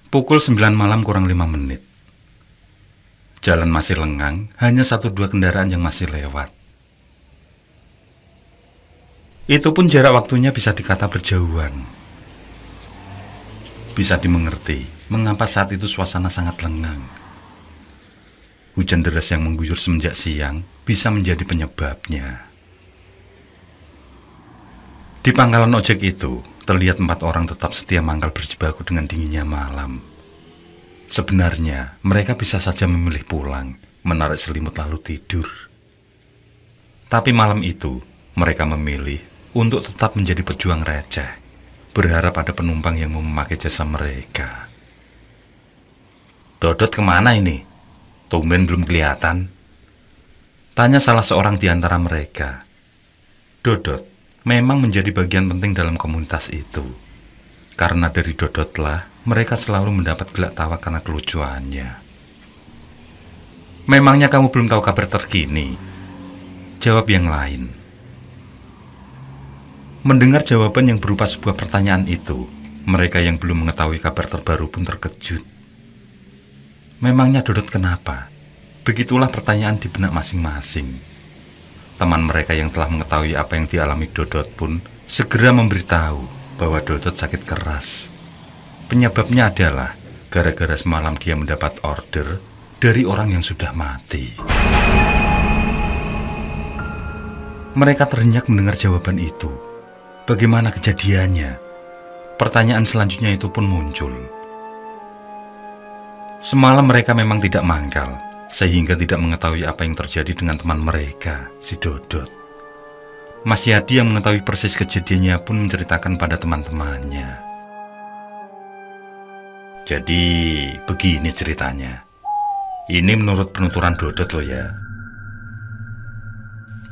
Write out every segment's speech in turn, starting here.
Pukul 9 malam kurang 5 menit. Jalan masih lengang, hanya 1-2 kendaraan yang masih lewat. Itu pun jarak waktunya bisa dikata berjauhan. Bisa dimengerti mengapa saat itu suasana sangat lengang. Hujan deras yang mengguyur semenjak siang bisa menjadi penyebabnya. Di pangkalan ojek itu, terlihat 4 orang tetap setia mangkal berjibaku dengan dinginnya malam. Sebenarnya, mereka bisa saja memilih pulang, menarik selimut lalu tidur. Tapi malam itu, mereka memilih untuk tetap menjadi pejuang receh, berharap ada penumpang yang mau memakai jasa mereka. "Dodot kemana ini? Tumben belum kelihatan," tanya salah seorang di antara mereka. Dodot memang menjadi bagian penting dalam komunitas itu. Karena dari Dodotlah mereka selalu mendapat gelak tawa karena kelucuannya. "Memangnya kamu belum tahu kabar terkini?" jawab yang lain. Mendengar jawaban yang berupa sebuah pertanyaan itu, mereka yang belum mengetahui kabar terbaru pun terkejut. Memangnya Dodot kenapa? Begitulah pertanyaan di benak masing-masing. Teman mereka yang telah mengetahui apa yang dialami Dodot pun segera memberitahu bahwa Dodot sakit keras. Penyebabnya adalah gara-gara semalam dia mendapat order dari orang yang sudah mati. Mereka terhenyak mendengar jawaban itu. Bagaimana kejadiannya? Pertanyaan selanjutnya itu pun muncul. Semalam mereka memang tidak mangkal, sehingga tidak mengetahui apa yang terjadi dengan teman mereka, si Dodot. Mas Yadi yang mengetahui persis kejadiannya pun menceritakan pada teman-temannya. "Jadi begini ceritanya. Ini menurut penuturan Dodot loh ya."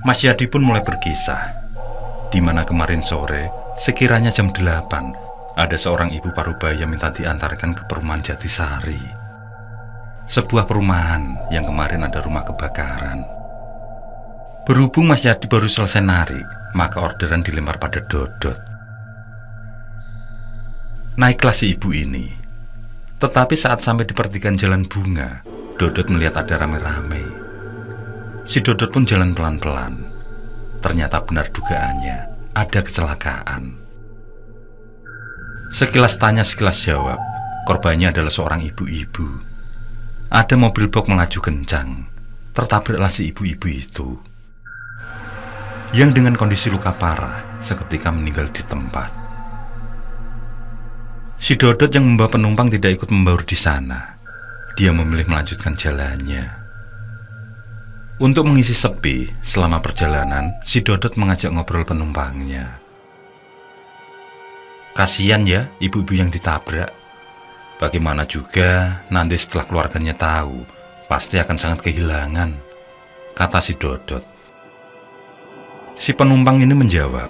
Mas Yadi pun mulai berkisah, di mana kemarin sore, sekiranya jam 8, ada seorang ibu parubaya minta diantarkan ke perumahan Jatisari. Sebuah perumahan yang kemarin ada rumah kebakaran. Berhubung Mas Yadi baru selesai narik, maka orderan dilempar pada Dodot. Naiklah si ibu ini. Tetapi saat sampai di pertigaan Jalan Bunga, Dodot melihat ada rame-rame. Si Dodot pun jalan pelan-pelan. Ternyata benar dugaannya, ada kecelakaan. Sekilas tanya, sekilas jawab, korbannya adalah seorang ibu-ibu. Ada mobil box melaju kencang. Tertabraklah si ibu-ibu itu, yang dengan kondisi luka parah seketika meninggal di tempat. Si Dodot yang membawa penumpang tidak ikut membaur di sana. Dia memilih melanjutkan jalannya. Untuk mengisi sepi selama perjalanan, si Dodot mengajak ngobrol penumpangnya. "Kasihan ya ibu-ibu yang ditabrak. Bagaimana juga nanti setelah keluarganya tahu, pasti akan sangat kehilangan," kata si Dodot. Si penumpang ini menjawab,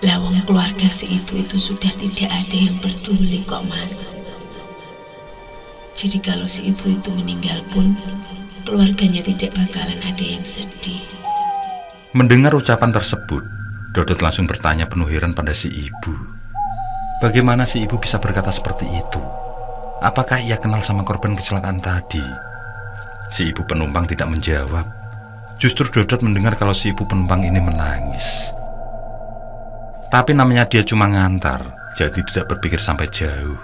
"Lawang keluarga si ibu itu sudah tidak ada yang peduli kok mas. Jadi kalau si ibu itu meninggal pun, keluarganya tidak bakalan ada yang sedih." Mendengar ucapan tersebut, Dodot langsung bertanya penuh heran pada si ibu. Bagaimana si ibu bisa berkata seperti itu? Apakah ia kenal sama korban kecelakaan tadi? Si ibu penumpang tidak menjawab. Justru Dodot mendengar kalau si ibu penumpang ini menangis. Tapi namanya dia cuma ngantar, jadi tidak berpikir sampai jauh.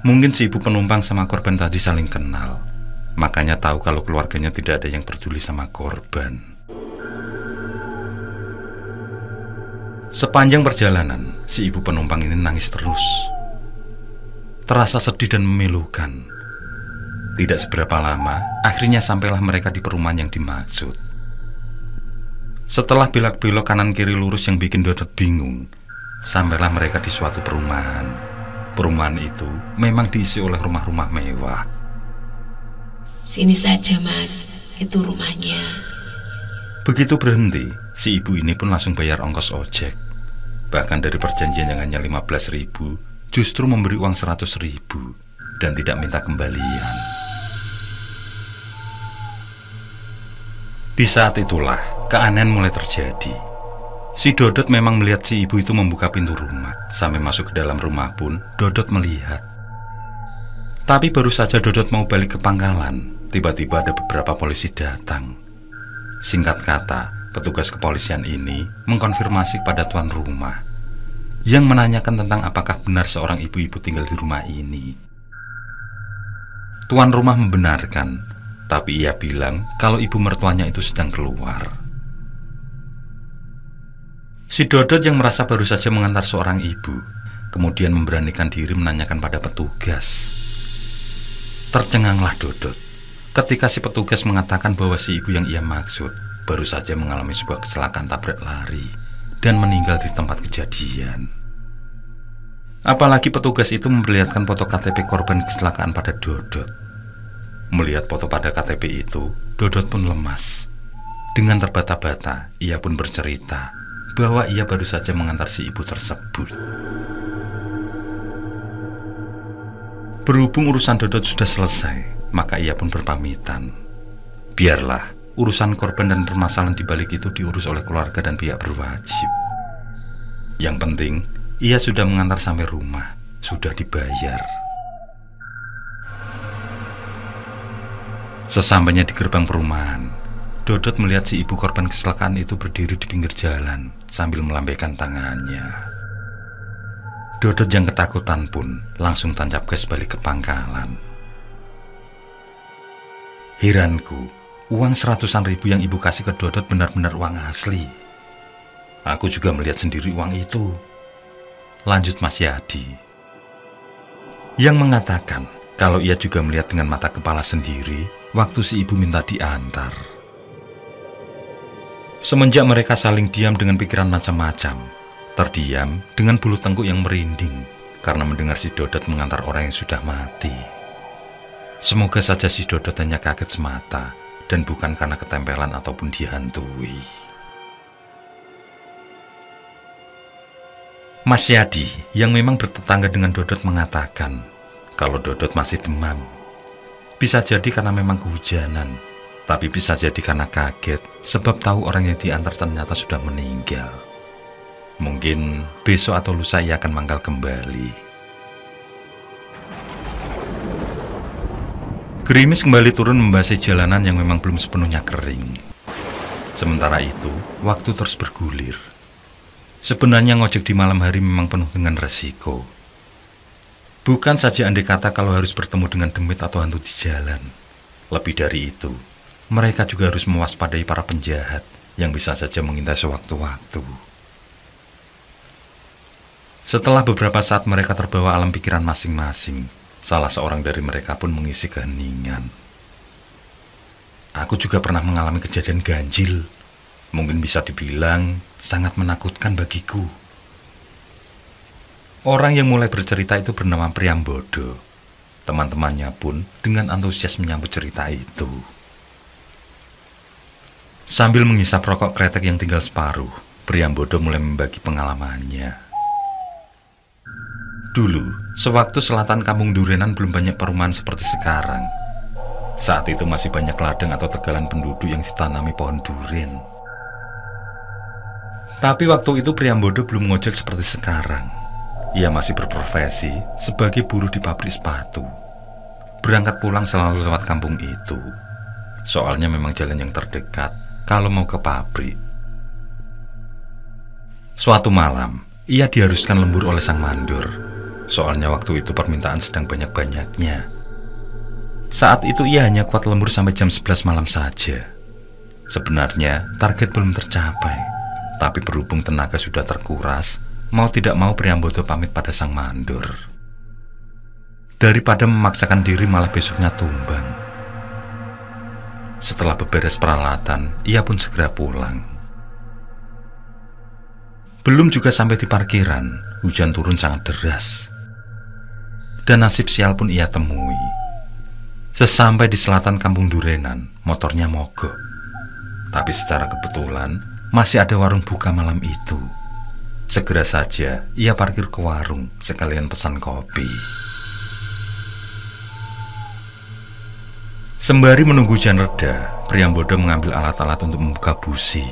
Mungkin si ibu penumpang sama korban tadi saling kenal, makanya tahu kalau keluarganya tidak ada yang peduli sama korban. Sepanjang perjalanan, si ibu penumpang ini nangis terus. Terasa sedih dan memilukan. Tidak seberapa lama, akhirnya sampailah mereka di perumahan yang dimaksud. Setelah belok-belok kanan kiri lurus yang bikin Dodot bingung, sampailah mereka di suatu perumahan. Perumahan itu memang diisi oleh rumah-rumah mewah. "Sini saja mas, itu rumahnya." Begitu berhenti, si ibu ini pun langsung bayar ongkos ojek. Bahkan dari perjanjian yang hanya 15.000, justru memberi uang 100.000 dan tidak minta kembalian. Di saat itulah keanehan mulai terjadi. Si Dodot memang melihat si ibu itu membuka pintu rumah. Sampai masuk ke dalam rumah pun Dodot melihat Tapi baru saja Dodot mau balik ke pangkalan, tiba-tiba ada beberapa polisi datang. Singkat kata, petugas kepolisian ini mengkonfirmasi kepada tuan rumah yang menanyakan tentang apakah benar seorang ibu-ibu tinggal di rumah ini. Tuan rumah membenarkan, tapi ia bilang kalau ibu mertuanya itu sedang keluar. Si Dodot yang merasa baru saja mengantar seorang ibu, kemudian memberanikan diri menanyakan pada petugas. Tercenganglah Dodot ketika si petugas mengatakan bahwa si ibu yang ia maksud baru saja mengalami sebuah kecelakaan tabrak lari dan meninggal di tempat kejadian. Apalagi petugas itu memperlihatkan foto KTP korban kecelakaan pada Dodot. Melihat foto pada KTP itu, Dodot pun lemas. Dengan terbata-bata, ia pun bercerita bahwa ia baru saja mengantar si ibu tersebut. Berhubung urusan Dodot sudah selesai, maka ia pun berpamitan. Biarlah urusan korban dan permasalahan di balik itu diurus oleh keluarga dan pihak berwajib. Yang penting, ia sudah mengantar sampai rumah, sudah dibayar. Sesampainya di gerbang perumahan, Dodot melihat si ibu korban kecelakaan itu berdiri di pinggir jalan sambil melambaikan tangannya. Dodot yang ketakutan pun langsung tancap gas balik ke pangkalan. Heranku, uang 100-an ribu yang ibu kasih ke Dodot benar-benar uang asli. Aku juga melihat sendiri uang itu. Lanjut Mas Yadi, yang mengatakan kalau ia juga melihat dengan mata kepala sendiri waktu si ibu minta diantar. Semenjak mereka saling diam dengan pikiran macam-macam, terdiam dengan bulu tengkuk yang merinding karena mendengar si Dodot mengantar orang yang sudah mati. Semoga saja si Dodot hanya kaget semata dan bukan karena ketempelan ataupun dihantui. Mas Yadi yang memang bertetangga dengan Dodot mengatakan kalau Dodot masih demam. Bisa jadi karena memang kehujanan, tapi bisa jadi karena kaget sebab tahu orang yang diantar ternyata sudah meninggal. Mungkin besok atau lusa ia akan mangkal kembali. Gerimis kembali turun membasahi jalanan yang memang belum sepenuhnya kering. Sementara itu, waktu terus bergulir. Sebenarnya ngojek di malam hari memang penuh dengan resiko. Bukan saja andai kata kalau harus bertemu dengan demit atau hantu di jalan. Lebih dari itu, mereka juga harus mewaspadai para penjahat yang bisa saja mengintai sewaktu-waktu. Setelah beberapa saat mereka terbawa alam pikiran masing-masing, salah seorang dari mereka pun mengisi keheningan. Aku juga pernah mengalami kejadian ganjil. Mungkin bisa dibilang sangat menakutkan bagiku. Orang yang mulai bercerita itu bernama Priambodo. Teman-temannya pun dengan antusias menyambut cerita itu. Sambil menghisap rokok kretek yang tinggal separuh, Priambodo mulai membagi pengalamannya. Dulu, sewaktu selatan Kampung Durenan belum banyak perumahan seperti sekarang. Saat itu masih banyak ladang atau tegalan penduduk yang ditanami pohon duren. Tapi waktu itu Priambodo belum ngojek seperti sekarang. Ia masih berprofesi sebagai buruh di pabrik sepatu. Berangkat pulang selalu lewat kampung itu. Soalnya memang jalan yang terdekat kalau mau ke pabrik. Suatu malam, ia diharuskan lembur oleh sang mandor. Soalnya waktu itu permintaan sedang banyak-banyaknya. Saat itu ia hanya kuat lembur sampai jam 11 malam saja. Sebenarnya target belum tercapai, tapi berhubung tenaga sudah terkuras, mau tidak mau Priambodo pamit pada sang mandor. Daripada memaksakan diri malah besoknya tumbang. Setelah beberes peralatan, ia pun segera pulang. Belum juga sampai di parkiran, hujan turun sangat deras. Dan nasib sial pun ia temui. Sesampai di selatan Kampung Durenan, motornya mogok. Tapi secara kebetulan, masih ada warung buka malam itu. Segera saja, ia parkir ke warung, sekalian pesan kopi. Sembari menunggu hujan reda, Priambodo mengambil alat-alat untuk membuka busi.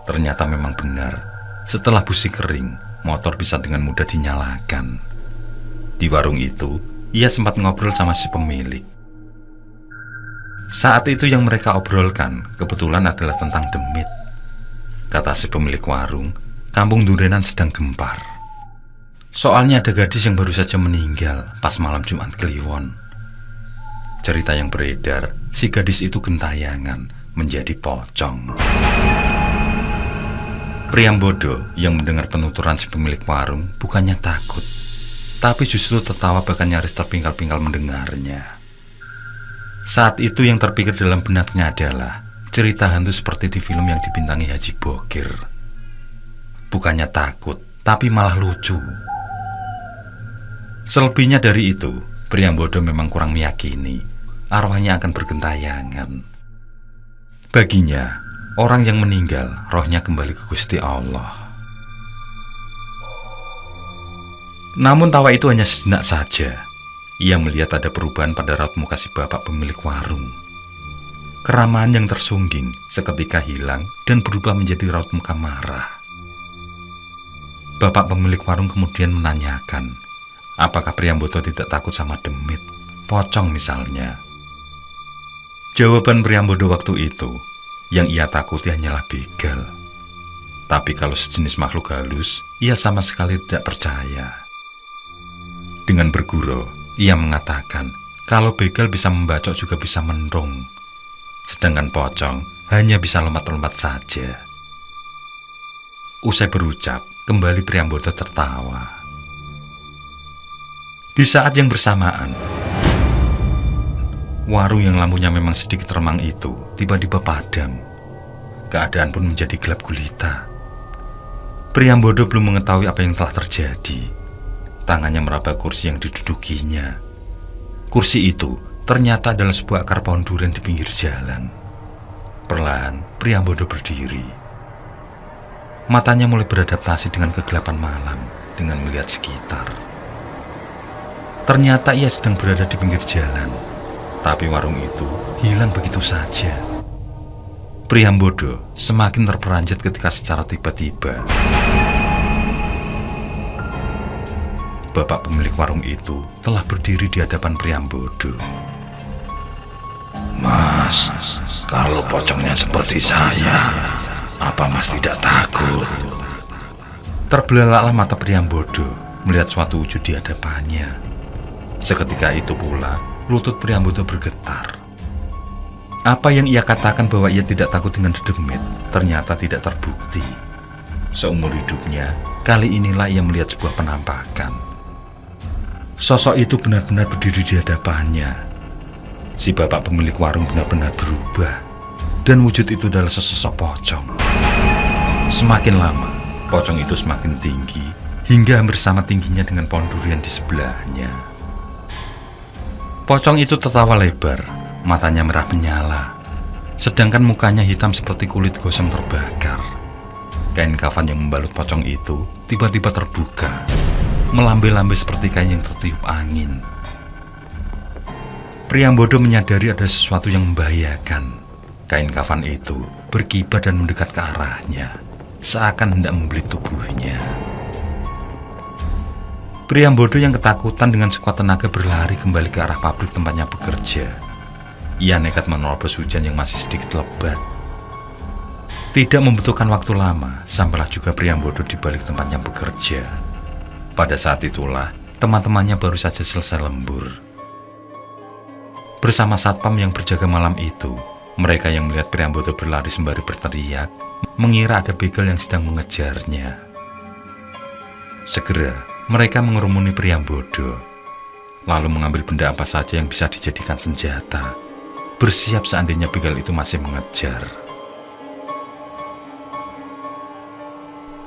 Ternyata memang benar, setelah busi kering, motor bisa dengan mudah dinyalakan. Di warung itu, ia sempat ngobrol sama si pemilik. Saat itu yang mereka obrolkan kebetulan adalah tentang demit. Kata si pemilik warung, kampung Durenan sedang gempar. Soalnya ada gadis yang baru saja meninggal pas malam Jumat Kliwon. Cerita yang beredar, si gadis itu gentayangan menjadi pocong. Priambodo yang mendengar penuturan si pemilik warung bukannya takut, tapi justru tertawa bahkan nyaris terpingkal-pingkal mendengarnya. Saat itu yang terpikir dalam benaknya adalah cerita hantu seperti di film yang dibintangi Haji Bokir. Bukannya takut, tapi malah lucu. Selebihnya dari itu, Priambodo memang kurang meyakini arwahnya akan bergentayangan. Baginya, orang yang meninggal rohnya kembali ke Gusti Allah. Namun tawa itu hanya sejenak saja. Ia melihat ada perubahan pada raut muka si bapak pemilik warung. Keramahan yang tersungging seketika hilang dan berubah menjadi raut muka marah. Bapak pemilik warung kemudian menanyakan, apakah Priambodo tidak takut sama demit, pocong misalnya. Jawaban Priambodo waktu itu, yang ia takuti hanyalah begal. Tapi kalau sejenis makhluk halus, ia sama sekali tidak percaya. Dengan bergurau, ia mengatakan kalau begal bisa membacok juga bisa mendong, sedangkan pocong hanya bisa lompat-lompat saja. Usai berucap, kembali Priambodo tertawa. Di saat yang bersamaan, warung yang lampunya memang sedikit remang itu tiba-tiba padam. Keadaan pun menjadi gelap gulita. Priambodo belum mengetahui apa yang telah terjadi. Tangannya meraba kursi yang didudukinya. Kursi itu ternyata adalah sebuah akar pohon durian di pinggir jalan. Perlahan, Priambodo berdiri. Matanya mulai beradaptasi dengan kegelapan malam, dengan melihat sekitar. Ternyata ia sedang berada di pinggir jalan, tapi warung itu hilang begitu saja. Priambodo semakin terperanjat ketika secara tiba-tiba bapak pemilik warung itu telah berdiri di hadapan Priambodo. Mas, kalau pocongnya seperti saya, apa Mas tidak takut? Terbelalaklah mata Priambodo melihat suatu wujud di hadapannya. Seketika itu pula, lutut Priambodo bergetar. Apa yang ia katakan bahwa ia tidak takut dengan dedemit, ternyata tidak terbukti. Seumur hidupnya, kali inilah ia melihat sebuah penampakan. Sosok itu benar-benar berdiri di hadapannya. Si bapak pemilik warung benar-benar berubah, dan wujud itu adalah sesosok pocong. Semakin lama, pocong itu semakin tinggi, hingga hampir sama tingginya dengan pohon durian di sebelahnya. Pocong itu tertawa lebar, matanya merah menyala, sedangkan mukanya hitam seperti kulit gosong terbakar. Kain kafan yang membalut pocong itu tiba-tiba terbuka, melambai-lambai seperti kain yang tertiup angin. Priambodo menyadari ada sesuatu yang membahayakan. Kain kafan itu berkibar dan mendekat ke arahnya, seakan hendak membelit tubuhnya. Priambodo yang ketakutan dengan sekuat tenaga berlari kembali ke arah pabrik tempatnya bekerja. Ia nekat menerobos hujan yang masih sedikit lebat. Tidak membutuhkan waktu lama, sampailah juga Priambodo di balik tempatnya bekerja. Pada saat itulah, teman-temannya baru saja selesai lembur. Bersama satpam yang berjaga malam itu, mereka yang melihat Priambodo berlari sembari berteriak, mengira ada begal yang sedang mengejarnya. Segera, mereka mengerumuni Priambodo, lalu mengambil benda apa saja yang bisa dijadikan senjata, bersiap seandainya begal itu masih mengejar.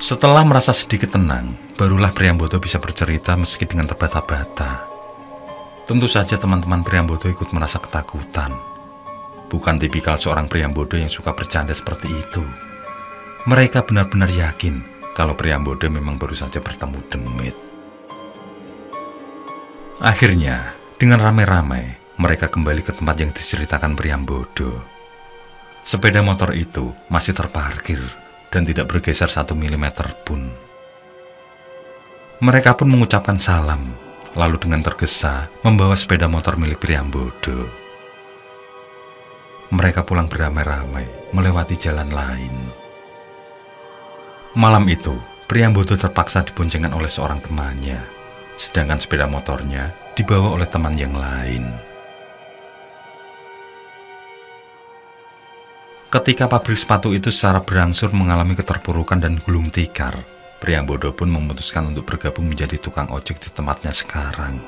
Setelah merasa sedikit tenang, barulah Priambodo bisa bercerita meski dengan terbata-bata. Tentu saja teman-teman Priambodo ikut merasa ketakutan. Bukan tipikal seorang Priambodo yang suka bercanda seperti itu. Mereka benar-benar yakin kalau Priambodo memang baru saja bertemu demit. Akhirnya, dengan ramai-ramai, mereka kembali ke tempat yang diceritakan Priambodo. Sepeda motor itu masih terparkir dan tidak bergeser 1 mm pun. Mereka pun mengucapkan salam, lalu dengan tergesa membawa sepeda motor milik Priambodo. Mereka pulang beramai-ramai melewati jalan lain. Malam itu, Priambodo terpaksa diboncengan oleh seorang temannya, sedangkan sepeda motornya dibawa oleh teman yang lain. Ketika pabrik sepatu itu secara berangsur mengalami keterpurukan dan gulung tikar, Priambodo pun memutuskan untuk bergabung menjadi tukang ojek di tempatnya sekarang.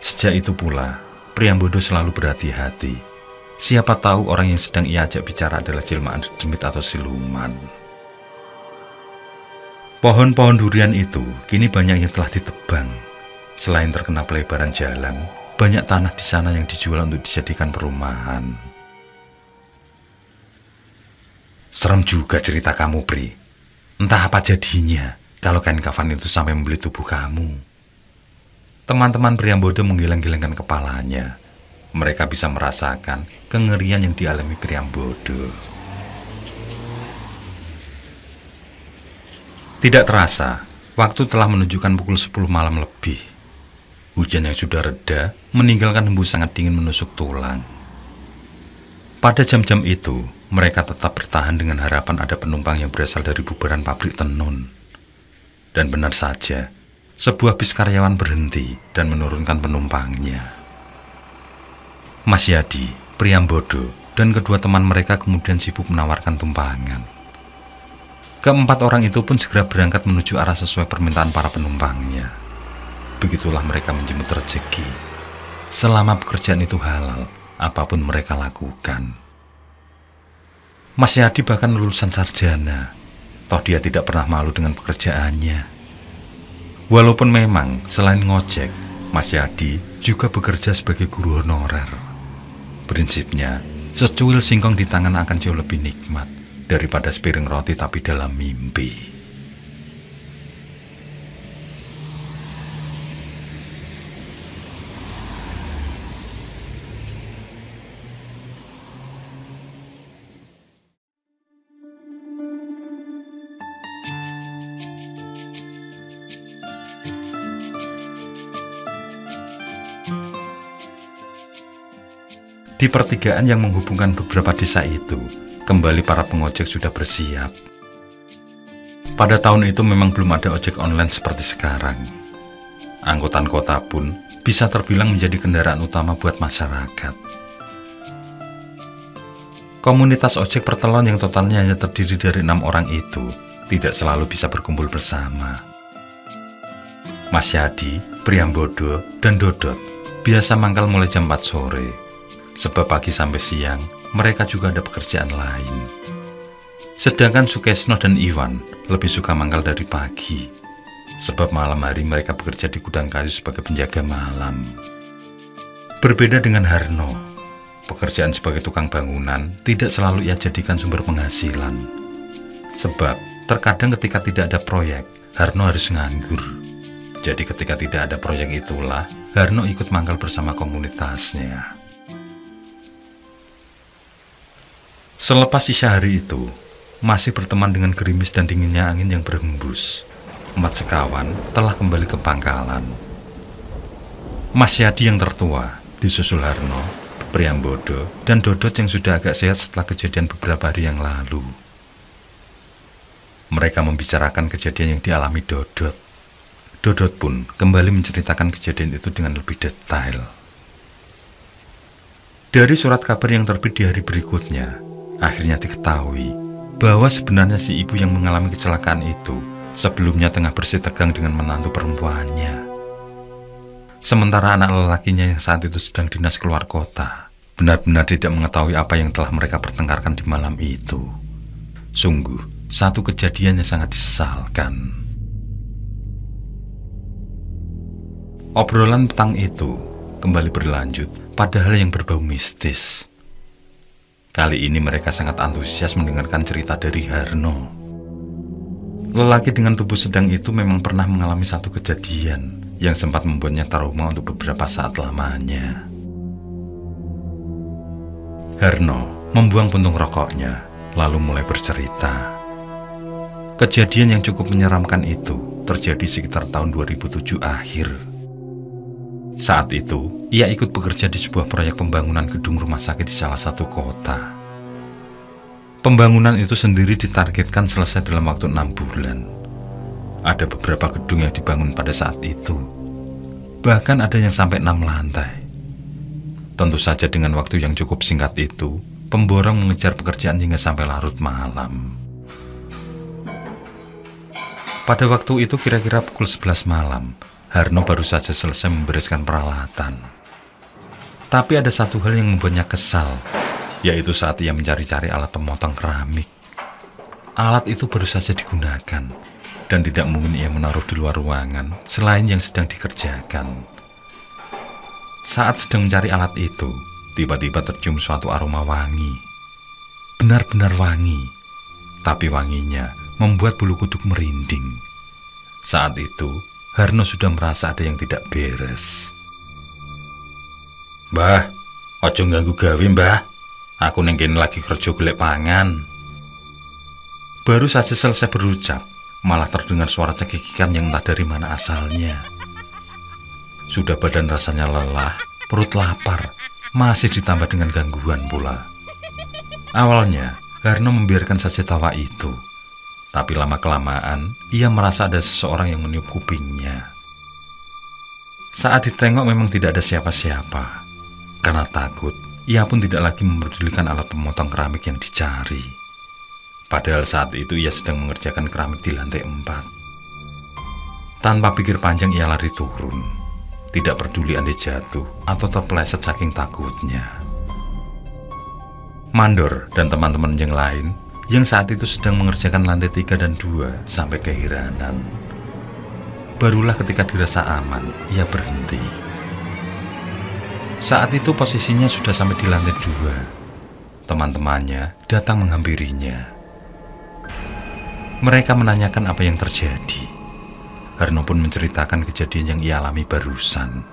Sejak itu pula, Priambodo selalu berhati-hati. Siapa tahu orang yang sedang ia ajak bicara adalah jelmaan demit atau siluman. Pohon-pohon durian itu kini banyak yang telah ditebang. Selain terkena pelebaran jalan, banyak tanah di sana yang dijual untuk dijadikan perumahan. Serem juga cerita kamu, Pri. Entah apa jadinya kalau kain kafan itu sampai membeli tubuh kamu. Teman-teman Priambodo menggeleng-gelengkan kepalanya. Mereka bisa merasakan kengerian yang dialami Priambodo. Tidak terasa, waktu telah menunjukkan pukul 10 malam lebih. Hujan yang sudah reda meninggalkan hembus sangat dingin menusuk tulang. Pada jam-jam itu, mereka tetap bertahan dengan harapan ada penumpang yang berasal dari bubaran pabrik tenun. Dan benar saja, sebuah bis karyawan berhenti dan menurunkan penumpangnya. Mas Yadi, Priambodo, dan kedua teman mereka kemudian sibuk menawarkan tumpangan. Keempat orang itu pun segera berangkat menuju arah sesuai permintaan para penumpangnya. Begitulah mereka menjemput rezeki. Selama pekerjaan itu halal, apapun mereka lakukan. Mas Yadi bahkan lulusan sarjana, toh dia tidak pernah malu dengan pekerjaannya. Walaupun memang selain ngojek, Mas Yadi juga bekerja sebagai guru honorer. Prinsipnya, secuil singkong di tangan akan jauh lebih nikmat daripada sepiring roti tapi dalam mimpi. Di pertigaan yang menghubungkan beberapa desa itu, kembali para pengojek sudah bersiap. Pada tahun itu memang belum ada ojek online seperti sekarang. Angkutan kota pun bisa terbilang menjadi kendaraan utama buat masyarakat. Komunitas ojek pertelon yang totalnya hanya terdiri dari 6 orang itu tidak selalu bisa berkumpul bersama. Mas Yadi, Priambodo, dan Dodot biasa mangkal mulai jam 4 sore. Sebab pagi sampai siang, mereka juga ada pekerjaan lain. Sedangkan Sukesno dan Iwan lebih suka mangkal dari pagi. Sebab malam hari mereka bekerja di gudang kayu sebagai penjaga malam. Berbeda dengan Harno, pekerjaan sebagai tukang bangunan tidak selalu ia jadikan sumber penghasilan. Sebab terkadang ketika tidak ada proyek, Harno harus nganggur. Jadi ketika tidak ada proyek itulah, Harno ikut mangkal bersama komunitasnya. Selepas isya hari itu, masih berteman dengan gerimis dan dinginnya angin yang berhembus, 4 sekawan telah kembali ke pangkalan. Mas Yadi yang tertua, disusul Harno, Priambodo, dan Dodot yang sudah agak sehat setelah kejadian beberapa hari yang lalu. Mereka membicarakan kejadian yang dialami Dodot. Dodot pun kembali menceritakan kejadian itu dengan lebih detail. Dari surat kabar yang terbit di hari berikutnya, akhirnya diketahui bahwa sebenarnya si ibu yang mengalami kecelakaan itu sebelumnya tengah bersih tegang dengan menantu perempuannya. Sementara anak lelakinya yang saat itu sedang dinas keluar kota, benar-benar tidak mengetahui apa yang telah mereka pertengkarkan di malam itu. Sungguh, satu kejadian yang sangat disesalkan. Obrolan petang itu kembali berlanjut pada hal yang berbau mistis. Kali ini mereka sangat antusias mendengarkan cerita dari Harno. Lelaki dengan tubuh sedang itu memang pernah mengalami satu kejadian yang sempat membuatnya trauma untuk beberapa saat lamanya. Harno membuang puntung rokoknya, lalu mulai bercerita. Kejadian yang cukup menyeramkan itu terjadi sekitar tahun 2007 akhir. Saat itu, ia ikut bekerja di sebuah proyek pembangunan gedung rumah sakit di salah satu kota. Pembangunan itu sendiri ditargetkan selesai dalam waktu 6 bulan. Ada beberapa gedung yang dibangun pada saat itu. Bahkan ada yang sampai 6 lantai. Tentu saja dengan waktu yang cukup singkat itu, pemborong mengejar pekerjaan hingga sampai larut malam. Pada waktu itu kira-kira pukul 11 malam, Harno baru saja selesai membereskan peralatan. Tapi ada satu hal yang membuatnya kesal, yaitu saat ia mencari-cari alat pemotong keramik. Alat itu baru saja digunakan, dan tidak mungkin ia menaruh di luar ruangan selain yang sedang dikerjakan. Saat sedang mencari alat itu, tiba-tiba tercium suatu aroma wangi. Benar-benar wangi, tapi wanginya membuat bulu kuduk merinding. Saat itu, Harno sudah merasa ada yang tidak beres. "Mbah, ojo ganggu gawe, Mbah. Aku neng kene lagi kerja golek pangan." Baru saja selesai berucap, malah terdengar suara cekikikan yang entah dari mana asalnya. Sudah badan rasanya lelah, perut lapar, masih ditambah dengan gangguan pula. Awalnya, Harno membiarkan saja tawa itu. Tapi lama-kelamaan, ia merasa ada seseorang yang meniup kupingnya. Saat ditengok memang tidak ada siapa-siapa. Karena takut, ia pun tidak lagi mempedulikan alat pemotong keramik yang dicari. Padahal saat itu ia sedang mengerjakan keramik di lantai 4. Tanpa pikir panjang ia lari turun. Tidak peduli andai jatuh atau terpeleset saking takutnya. Mandor dan teman-teman yang lain yang saat itu sedang mengerjakan lantai 3 dan 2 sampai keheranan. Barulah ketika dirasa aman, ia berhenti. Saat itu posisinya sudah sampai di lantai 2. Teman-temannya datang menghampirinya. Mereka menanyakan apa yang terjadi. Harno pun menceritakan kejadian yang ia alami barusan.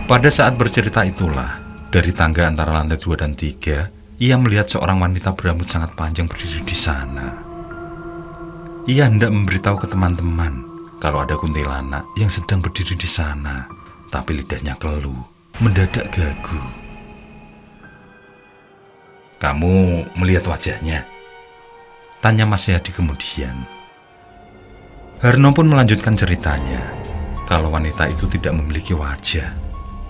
Pada saat bercerita itulah, dari tangga antara lantai 2 dan 3, ia melihat seorang wanita berambut sangat panjang berdiri di sana. Ia hendak memberitahu ke teman-teman kalau ada kuntilanak yang sedang berdiri di sana, tapi lidahnya keluh, mendadak gagu. "Kamu melihat wajahnya?" tanya Mas Yadi kemudian. Harno pun melanjutkan ceritanya, kalau wanita itu tidak memiliki wajah,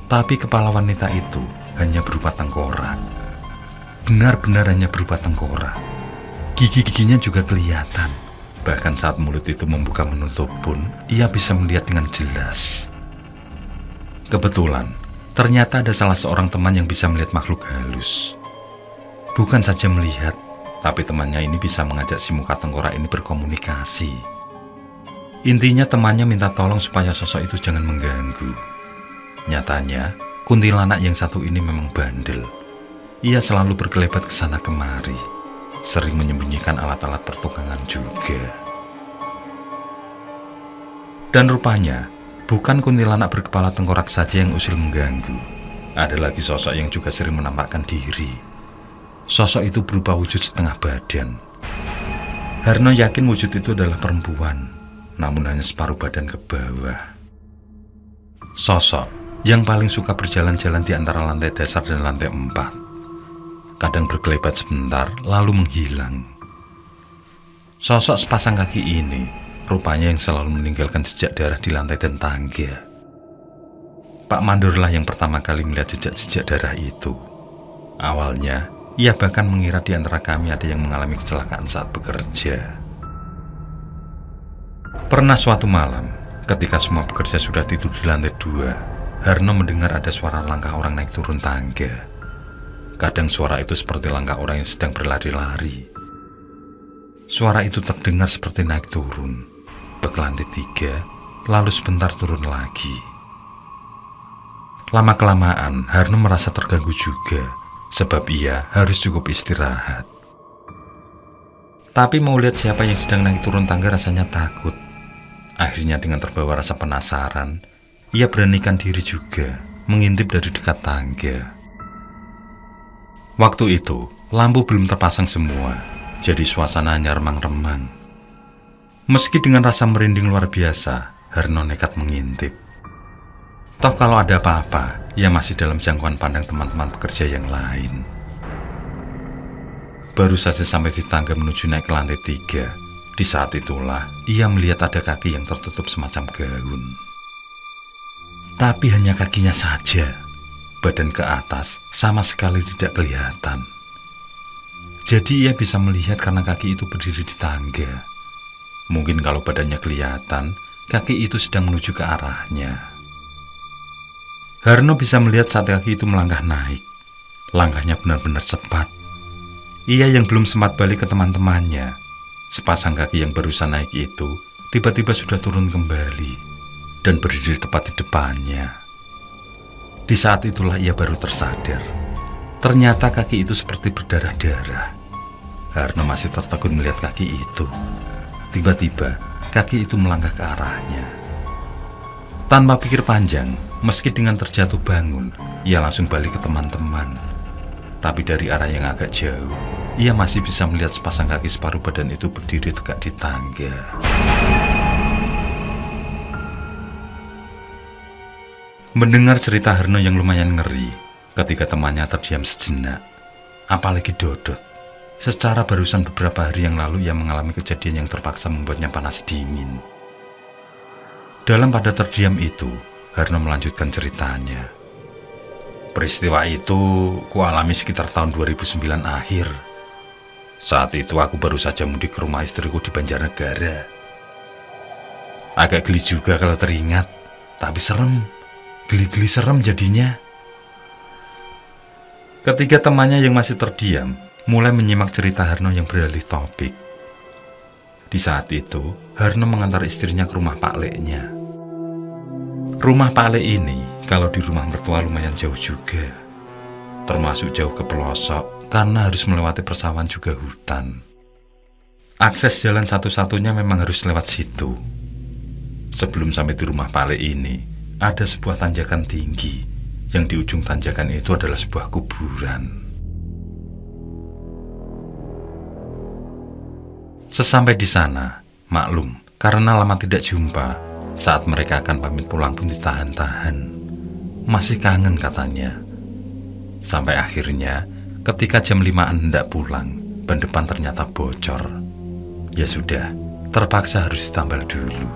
tapi kepala wanita itu hanya berupa tengkorak. Benar-benar hanya berupa tengkorak. Gigi-giginya juga kelihatan. Bahkan saat mulut itu membuka menutup pun, ia bisa melihat dengan jelas. Kebetulan, ternyata ada salah seorang teman yang bisa melihat makhluk halus. Bukan saja melihat, tapi temannya ini bisa mengajak si muka tengkorak ini berkomunikasi. Intinya temannya minta tolong supaya sosok itu jangan mengganggu. Nyatanya, kuntilanak yang satu ini memang bandel. Ia selalu berkelebat ke sana kemari, sering menyembunyikan alat-alat pertukangan juga. Dan rupanya, bukan kuntilanak berkepala tengkorak saja yang usil mengganggu. Ada lagi sosok yang juga sering menampakkan diri. Sosok itu berupa wujud setengah badan. Harno yakin wujud itu adalah perempuan, namun hanya separuh badan ke bawah. Sosok yang paling suka berjalan-jalan di antara lantai dasar dan lantai 4. Kadang berkelebat sebentar, lalu menghilang. Sosok sepasang kaki ini rupanya yang selalu meninggalkan jejak darah di lantai dan tangga. Pak Mandorlah yang pertama kali melihat jejak-jejak darah itu. Awalnya, ia bahkan mengira di antara kami ada yang mengalami kecelakaan saat bekerja. Pernah suatu malam, ketika semua pekerja sudah tidur di lantai 2, Harno mendengar ada suara langkah orang naik turun tangga. Kadang suara itu seperti langkah orang yang sedang berlari-lari. Suara itu terdengar seperti naik turun, ke lantai 3, lalu sebentar turun lagi. Lama-kelamaan, Harno merasa terganggu juga, sebab ia harus cukup istirahat. Tapi mau lihat siapa yang sedang naik turun tangga rasanya takut. Akhirnya dengan terbawa rasa penasaran, ia beranikan diri juga, mengintip dari dekat tangga. Waktu itu, lampu belum terpasang semua, jadi suasana hanya remang-remang. Meski dengan rasa merinding luar biasa, Harno nekat mengintip. Toh kalau ada apa-apa, ia masih dalam jangkauan pandang teman-teman pekerja yang lain. Baru saja sampai di tangga menuju naik ke lantai 3. Di saat itulah ia melihat ada kaki yang tertutup semacam gaun. Tapi hanya kakinya saja. Badan ke atas sama sekali tidak kelihatan. Jadi ia bisa melihat karena kaki itu berdiri di tangga. Mungkin kalau badannya kelihatan, kaki itu sedang menuju ke arahnya. Harno bisa melihat saat kaki itu melangkah naik. Langkahnya benar-benar cepat. Ia yang belum sempat balik ke teman-temannya, sepasang kaki yang barusan naik itu tiba-tiba sudah turun kembali dan berdiri tepat di depannya. Di saat itulah ia baru tersadar. Ternyata kaki itu seperti berdarah-darah. Harno masih tertegun melihat kaki itu. Tiba-tiba, kaki itu melangkah ke arahnya. Tanpa pikir panjang, meski dengan terjatuh bangun, ia langsung balik ke teman-teman. Tapi dari arah yang agak jauh, ia masih bisa melihat sepasang kaki separuh badan itu berdiri tegak di tangga. Mendengar cerita Harno yang lumayan ngeri, ketika temannya terdiam sejenak, apalagi Dodot. Secara barusan beberapa hari yang lalu ia mengalami kejadian yang terpaksa membuatnya panas dingin. Dalam pada terdiam itu, Harno melanjutkan ceritanya. Peristiwa itu kualami sekitar tahun 2009 akhir. Saat itu aku baru saja mudik ke rumah istriku di Banjarnegara. Agak geli juga kalau teringat, tapi serem. Geli-geli serem jadinya. Ketiga temannya yang masih terdiam mulai menyimak cerita Harno yang beralih topik. Di saat itu, Harno mengantar istrinya ke rumah Pak Leknya. Rumah Pak Lek ini, kalau di rumah mertua lumayan jauh juga. Termasuk jauh ke pelosok, karena harus melewati persawahan juga hutan. Akses jalan satu-satunya memang harus lewat situ. Sebelum sampai di rumah Pak Lek ini, ada sebuah tanjakan tinggi, yang di ujung tanjakan itu adalah sebuah kuburan. Sesampai di sana, maklum, karena lama tidak jumpa, saat mereka akan pamit pulang pun ditahan-tahan. Masih kangen katanya. Sampai akhirnya, ketika jam 5-an hendak pulang, ban depan ternyata bocor. Ya sudah, terpaksa harus ditambal dulu.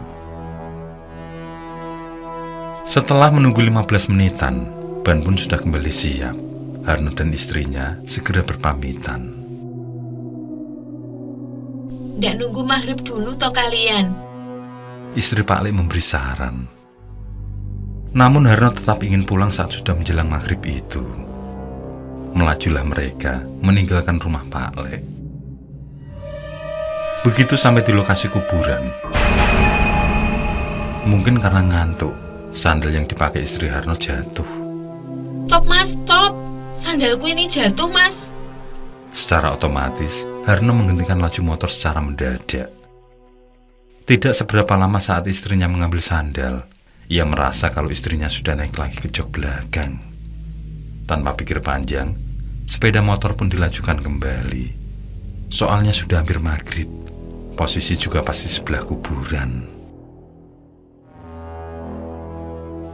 Setelah menunggu 15 menitan, ban pun sudah kembali siap. Harno dan istrinya segera berpamitan. Ndak nunggu maghrib dulu toh kalian? Istri Pak Lek memberi saran. Namun Harno tetap ingin pulang saat sudah menjelang maghrib itu. Melajulah mereka meninggalkan rumah Pak Lek. Begitu sampai di lokasi kuburan, mungkin karena ngantuk, sandal yang dipakai istri Harno jatuh. Top mas, top! Sandalku ini jatuh mas. Secara otomatis, Harno menghentikan laju motor secara mendadak. Tidak seberapa lama saat istrinya mengambil sandal, ia merasa kalau istrinya sudah naik lagi ke jok belakang. Tanpa pikir panjang, sepeda motor pun dilajukan kembali. Soalnya sudah hampir maghrib, posisi juga pasti sebelah kuburan.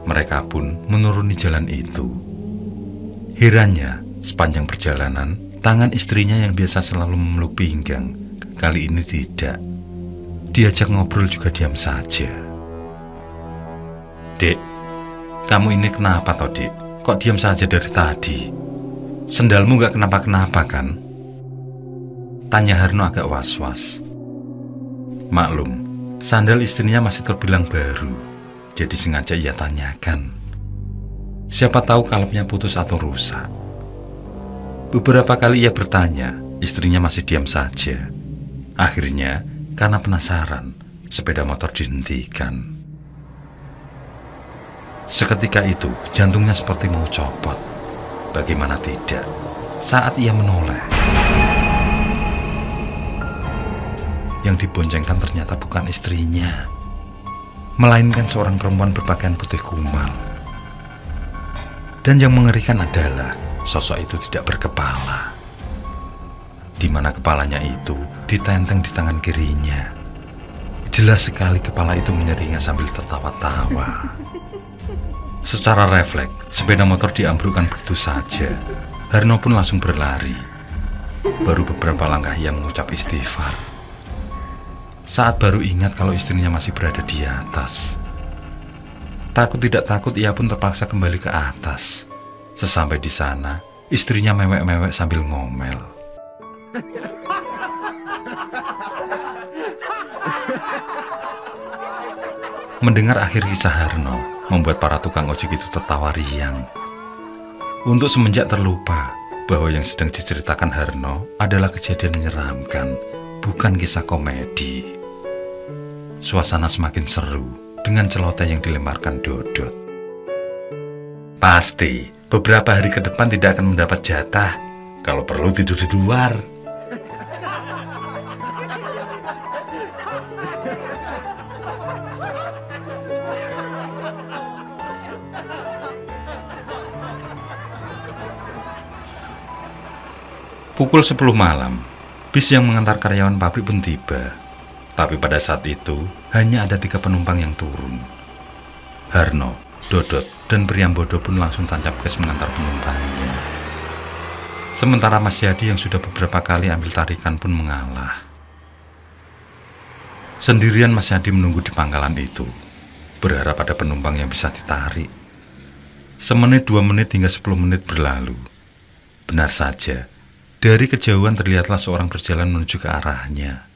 Mereka pun menuruni jalan itu. Herannya, sepanjang perjalanan, tangan istrinya yang biasa selalu memeluk pinggang, kali ini tidak. Diajak ngobrol juga diam saja. Dek, kamu ini kenapa toh, Dek? Kok diam saja dari tadi? Sendalmu gak kenapa-kenapa kan? Tanya Harno agak was-was. Maklum, sandal istrinya masih terbilang baru, jadi sengaja ia tanyakan. Siapa tahu kalapnya putus atau rusak. Beberapa kali ia bertanya, istrinya masih diam saja. Akhirnya, karena penasaran, sepeda motor dihentikan. Seketika itu, jantungnya seperti mau copot. Bagaimana tidak, saat ia menoleh, yang diboncengkan ternyata bukan istrinya, melainkan seorang perempuan berpakaian putih kumal. Dan yang mengerikan adalah sosok itu tidak berkepala, di mana kepalanya itu ditenteng di tangan kirinya. Jelas sekali kepala itu menyeringai sambil tertawa-tawa. Secara refleks, sepeda motor diambrukkan begitu saja. Harno pun langsung berlari. Baru beberapa langkah ia mengucap istighfar. Saat baru ingat kalau istrinya masih berada di atas. Takut tidak takut ia pun terpaksa kembali ke atas. Sesampai di sana, istrinya mewek-mewek sambil ngomel. Mendengar akhir kisah Harno, membuat para tukang ojek itu tertawa riang. Untuk semenjak terlupa bahwa yang sedang diceritakan Harno adalah kejadian menyeramkan, bukan kisah komedi. Suasana semakin seru dengan celoteh yang dilemparkan Dodot. Pasti beberapa hari ke depan tidak akan mendapat jatah. Kalau perlu tidur di luar. Pukul 10 malam, bis yang mengantar karyawan pabrik pun tiba. Tapi pada saat itu, hanya ada 3 penumpang yang turun. Harno, Dodot, dan Priambodo pun langsung tancap gas mengantar penumpangnya. Sementara Mas Yadi yang sudah beberapa kali ambil tarikan pun mengalah. Sendirian Mas Yadi menunggu di pangkalan itu, berharap ada penumpang yang bisa ditarik. Semenit, 2 menit, hingga 10 menit berlalu. Benar saja, dari kejauhan terlihatlah seorang berjalan menuju ke arahnya.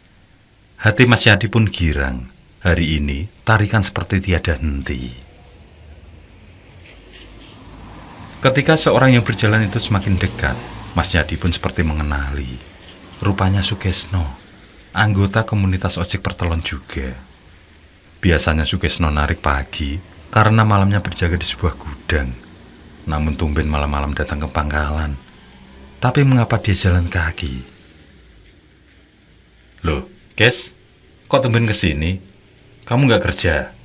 Hati Mas Yadi pun girang. Hari ini tarikan seperti tiada henti. Ketika seorang yang berjalan itu semakin dekat, Mas Yadi pun seperti mengenali. Rupanya Sukesno, anggota komunitas ojek pertelon juga. Biasanya Sukesno narik pagi karena malamnya berjaga di sebuah gudang. Namun tumben malam-malam datang ke pangkalan. Tapi mengapa dia jalan kaki? Loh, Kes, kok tumben kesini? Kamu nggak kerja?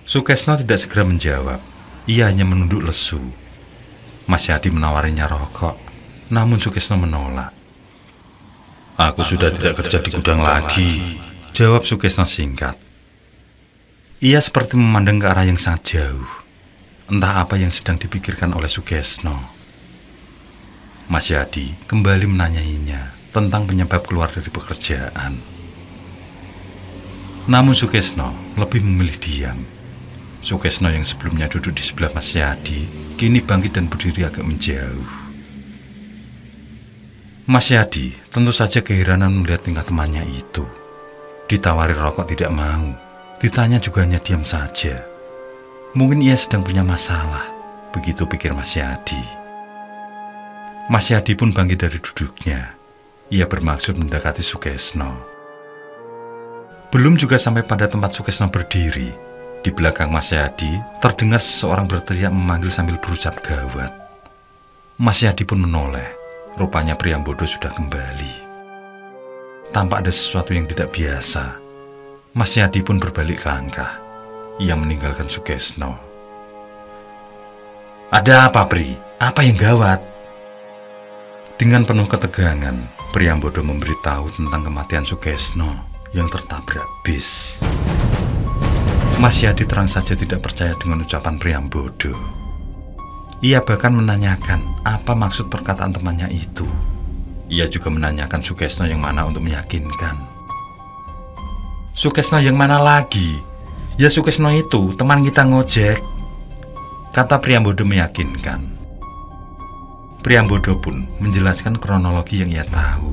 Sukesno tidak segera menjawab. Ia hanya menunduk lesu. Mas Yadi menawarinya rokok, namun Sukesno menolak. Aku sudah tidak kerja di gudang lagi, jawab Sukesno singkat. Ia seperti memandang ke arah yang sangat jauh. Entah apa yang sedang dipikirkan oleh Sukesno. Mas Yadi kembali menanyainya tentang penyebab keluar dari pekerjaan. Namun Sukesno lebih memilih diam. Sukesno yang sebelumnya duduk di sebelah Mas Yadi, kini bangkit dan berdiri agak menjauh. Mas Yadi tentu saja keheranan melihat tingkah temannya itu. Ditawari rokok tidak mau, ditanya juga hanya diam saja. Mungkin ia sedang punya masalah, begitu pikir Mas Yadi. Mas Yadi pun bangkit dari duduknya. Ia bermaksud mendekati Sukesno. Belum juga sampai pada tempat Sukesno berdiri, di belakang Mas Yadi terdengar seseorang berteriak memanggil sambil berucap gawat. Mas Yadi pun menoleh. Rupanya Priambodo sudah kembali. Tampak ada sesuatu yang tidak biasa. Mas Yadi pun berbalik langkah. Ia meninggalkan Sukesno. Ada apa, Pri? Apa yang gawat? Dengan penuh ketegangan, Priambodo memberitahu tentang kematian Sukesno yang tertabrak bis. Mas Yadi terang saja tidak percaya dengan ucapan Priambodo. Ia bahkan menanyakan apa maksud perkataan temannya itu. Ia juga menanyakan Sukesno yang mana untuk meyakinkan. Sukesno yang mana lagi? Ya Sukesno itu, teman kita ngojek, kata Priambodo meyakinkan. Priambodo pun menjelaskan kronologi yang ia tahu.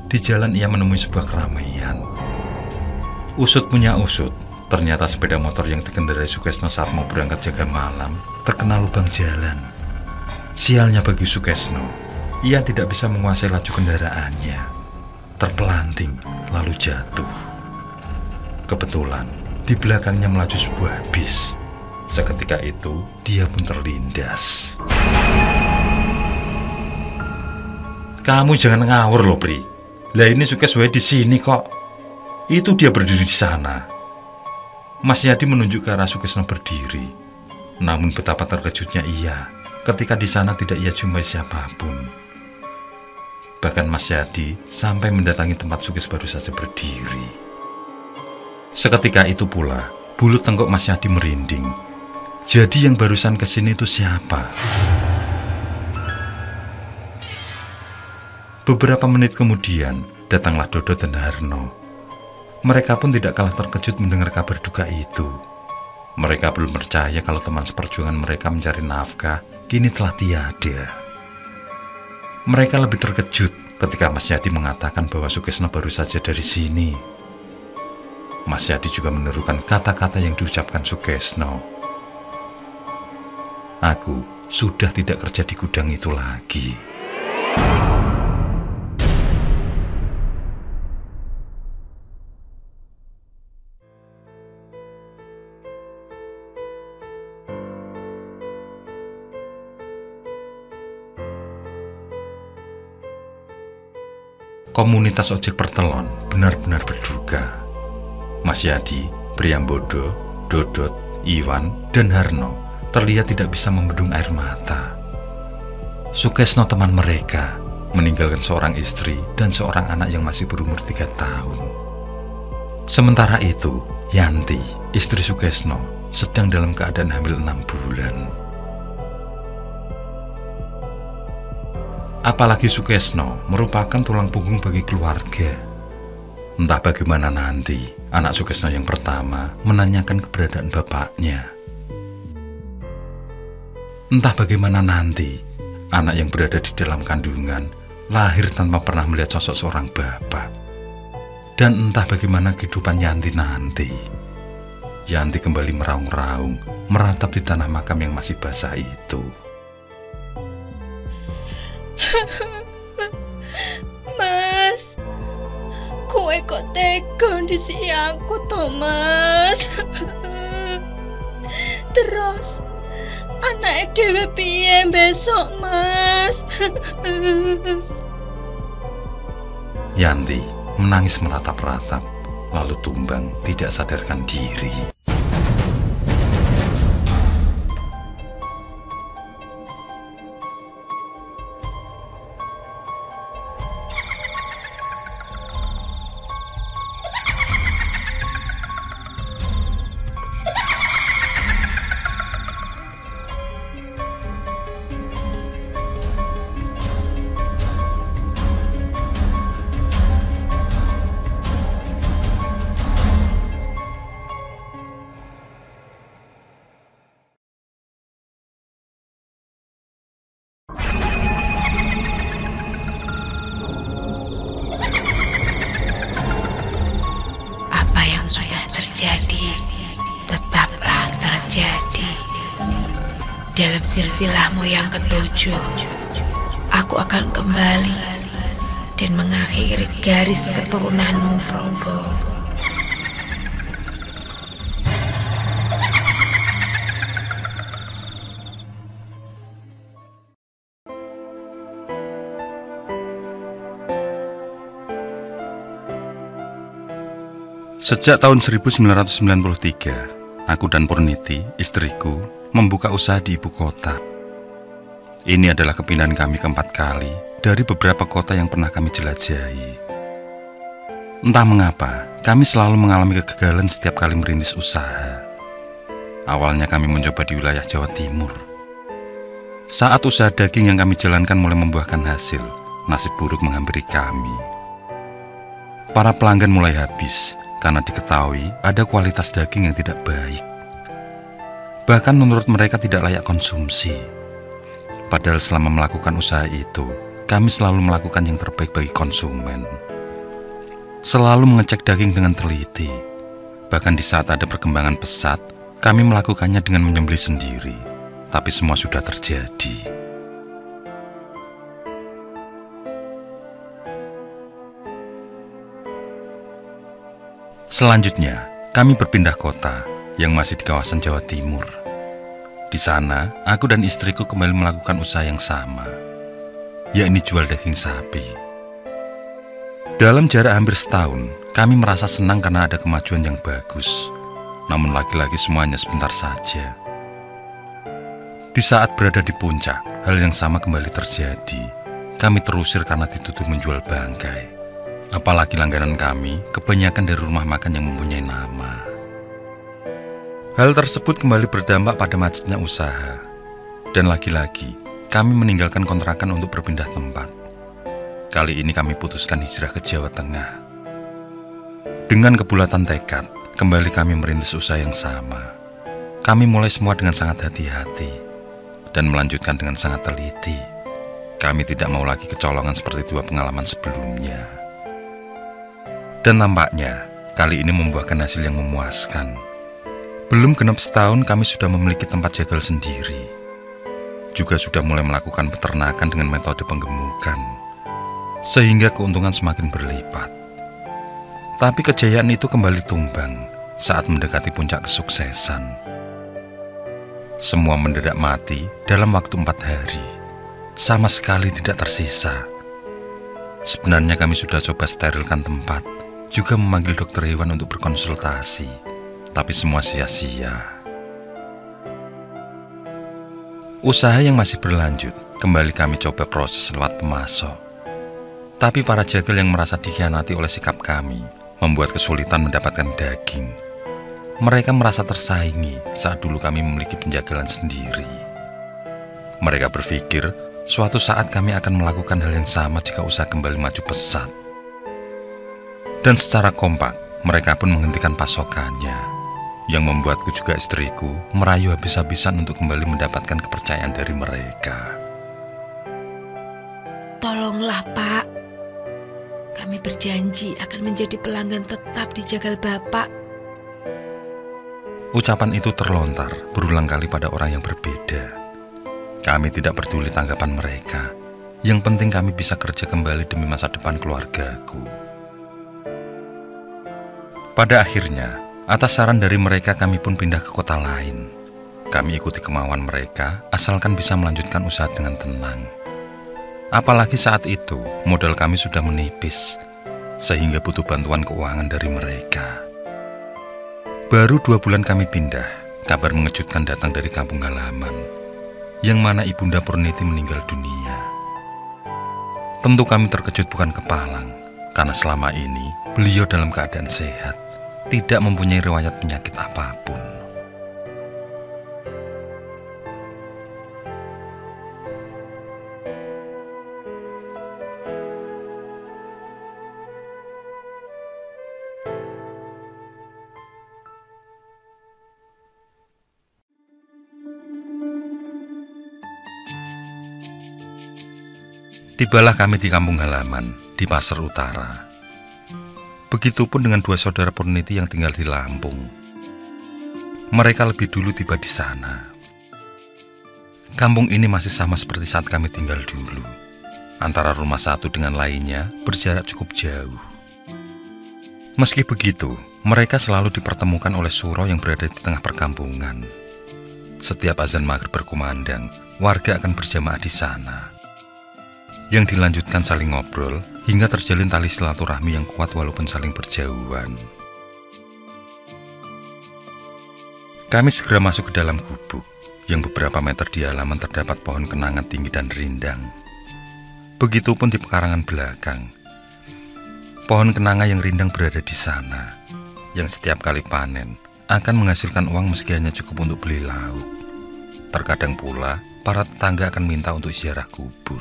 Di jalan ia menemui sebuah keramaian. Usut punya usut, ternyata sepeda motor yang dikendarai Sukesno saat mau berangkat jaga malam terkena lubang jalan. Sialnya bagi Sukesno, ia tidak bisa menguasai laju kendaraannya. Terpelanting lalu jatuh. Kebetulan di belakangnya melaju sebuah bis. Seketika itu dia pun terlindas. Kamu jangan ngawur loh, Pri. Lah ini Sukesno di sini kok. Itu dia berdiri di sana. Mas Yadi menunjuk ke arah Sukesno berdiri. Namun betapa terkejutnya ia ketika di sana tidak ia jumpai siapapun. Bahkan Mas Yadi sampai mendatangi tempat Sukesno baru saja berdiri. Seketika itu pula, bulu tengkuk Mas Yadi merinding. Jadi yang barusan kesini itu siapa? Beberapa menit kemudian, datanglah Dodot dan Harno. Mereka pun tidak kalah terkejut mendengar kabar duka itu. Mereka belum percaya kalau teman seperjuangan mereka mencari nafkah kini telah tiada. Mereka lebih terkejut ketika Mas Yadi mengatakan bahwa Sukesno baru saja dari sini. Mas Yadi juga menirukan kata-kata yang diucapkan Sukesno. Aku sudah tidak kerja di gudang itu lagi. Komunitas ojek pertelon benar-benar berduka. Mas Yadi, Priambodo, Dodot, Iwan, dan Harno terlihat tidak bisa membendung air mata. Sukesno teman mereka meninggalkan seorang istri dan seorang anak yang masih berumur 3 tahun. Sementara itu, Yanti, istri Sukesno, sedang dalam keadaan hamil 6 bulan. Apalagi Sukesno merupakan tulang punggung bagi keluarga. Entah bagaimana nanti, anak Sukesno yang pertama menanyakan keberadaan bapaknya. Entah bagaimana nanti, anak yang berada di dalam kandungan lahir tanpa pernah melihat sosok seorang bapak. Dan entah bagaimana kehidupan Yanti nanti. Yanti kembali meraung-raung, meratap di tanah makam yang masih basah itu. Mas, kowe kok tega ndisi aku to, Mas? Terus anake dhewe piye besok, Mas? Yanti menangis meratap-ratap, lalu tumbang tidak sadarkan diri. terjadi, tetaplah terjadi. Dalam silsilahmu yang ketujuh, aku akan kembali dan mengakhiri garis keturunanmu, Probo. Sejak tahun 1993, aku dan Purniti, istriku, membuka usaha di ibu kota. Ini adalah kepindahan kami keempat kali dari beberapa kota yang pernah kami jelajahi. Entah mengapa, kami selalu mengalami kegagalan setiap kali merintis usaha. Awalnya kami mencoba di wilayah Jawa Timur. Saat usaha daging yang kami jalankan mulai membuahkan hasil, nasib buruk menghampiri kami. Para pelanggan mulai habis karena diketahui ada kualitas daging yang tidak baik. Bahkan menurut mereka tidak layak konsumsi. Padahal selama melakukan usaha itu, kami selalu melakukan yang terbaik bagi konsumen. Selalu mengecek daging dengan teliti. Bahkan di saat ada perkembangan pesat, kami melakukannya dengan menyembelih sendiri. Tapi semua sudah terjadi. Selanjutnya, kami berpindah kota yang masih di kawasan Jawa Timur. Di sana, aku dan istriku kembali melakukan usaha yang sama, yakni jual daging sapi. Dalam jarak hampir setahun, kami merasa senang karena ada kemajuan yang bagus. Namun lagi-lagi semuanya sebentar saja. Di saat berada di puncak, hal yang sama kembali terjadi. Kami terusir karena dituduh menjual bangkai. Apalagi langganan kami kebanyakan dari rumah makan yang mempunyai nama. Hal tersebut kembali berdampak pada macetnya usaha. Dan lagi-lagi, kami meninggalkan kontrakan untuk berpindah tempat. Kali ini kami putuskan hijrah ke Jawa Tengah. Dengan kebulatan tekad, kembali kami merintis usaha yang sama. Kami mulai semua dengan sangat hati-hati dan melanjutkan dengan sangat teliti. Kami tidak mau lagi kecolongan seperti dua pengalaman sebelumnya. Dan nampaknya, kali ini membuahkan hasil yang memuaskan. Belum genap setahun kami sudah memiliki tempat jagal sendiri. Juga sudah mulai melakukan peternakan dengan metode penggemukan. Sehingga keuntungan semakin berlipat. Tapi kejayaan itu kembali tumbang saat mendekati puncak kesuksesan. Semua mendadak mati dalam waktu 4 hari. Sama sekali tidak tersisa. Sebenarnya kami sudah coba sterilkan tempat, juga memanggil dokter hewan untuk berkonsultasi, tapi semua sia-sia. Usaha yang masih berlanjut, kembali kami coba proses lewat pemasok. Tapi para jagal yang merasa dikhianati oleh sikap kami, membuat kesulitan mendapatkan daging. Mereka merasa tersaingi saat dulu kami memiliki penjagalan sendiri. Mereka berpikir suatu saat kami akan melakukan hal yang sama jika usaha kembali maju pesat. Dan secara kompak, mereka pun menghentikan pasokannya, yang membuatku juga istriku merayu habis-habisan untuk kembali mendapatkan kepercayaan dari mereka. Tolonglah, Pak. Kami berjanji akan menjadi pelanggan tetap di jagal Bapak. Ucapan itu terlontar berulang kali pada orang yang berbeda. Kami tidak peduli tanggapan mereka. Yang penting kami bisa kerja kembali demi masa depan keluargaku. Pada akhirnya, atas saran dari mereka kami pun pindah ke kota lain. Kami ikuti kemauan mereka asalkan bisa melanjutkan usaha dengan tenang. Apalagi saat itu modal kami sudah menipis, sehingga butuh bantuan keuangan dari mereka. Baru 2 bulan kami pindah, kabar mengejutkan datang dari kampung halaman, yang mana Ibunda Purniti meninggal dunia. Tentu kami terkejut bukan kepalang, karena selama ini beliau dalam keadaan sehat, tidak mempunyai riwayat penyakit apapun. Tibalah kami di kampung halaman, di Pasar Utara. Begitupun dengan 2 saudara Purniti yang tinggal di Lampung. Mereka lebih dulu tiba di sana. Kampung ini masih sama seperti saat kami tinggal dulu. Antara rumah satu dengan lainnya berjarak cukup jauh. Meski begitu, mereka selalu dipertemukan oleh surau yang berada di tengah perkampungan. Setiap azan maghrib berkumandang, warga akan berjamaah di sana. Yang dilanjutkan saling ngobrol hingga terjalin tali silaturahmi yang kuat walaupun saling berjauhan. Kami segera masuk ke dalam gubuk yang beberapa meter di halaman terdapat pohon kenanga tinggi dan rindang. Begitupun di pekarangan belakang. Pohon kenanga yang rindang berada di sana, yang setiap kali panen akan menghasilkan uang meski hanya cukup untuk beli lauk. Terkadang pula para tetangga akan minta untuk ziarah kubur.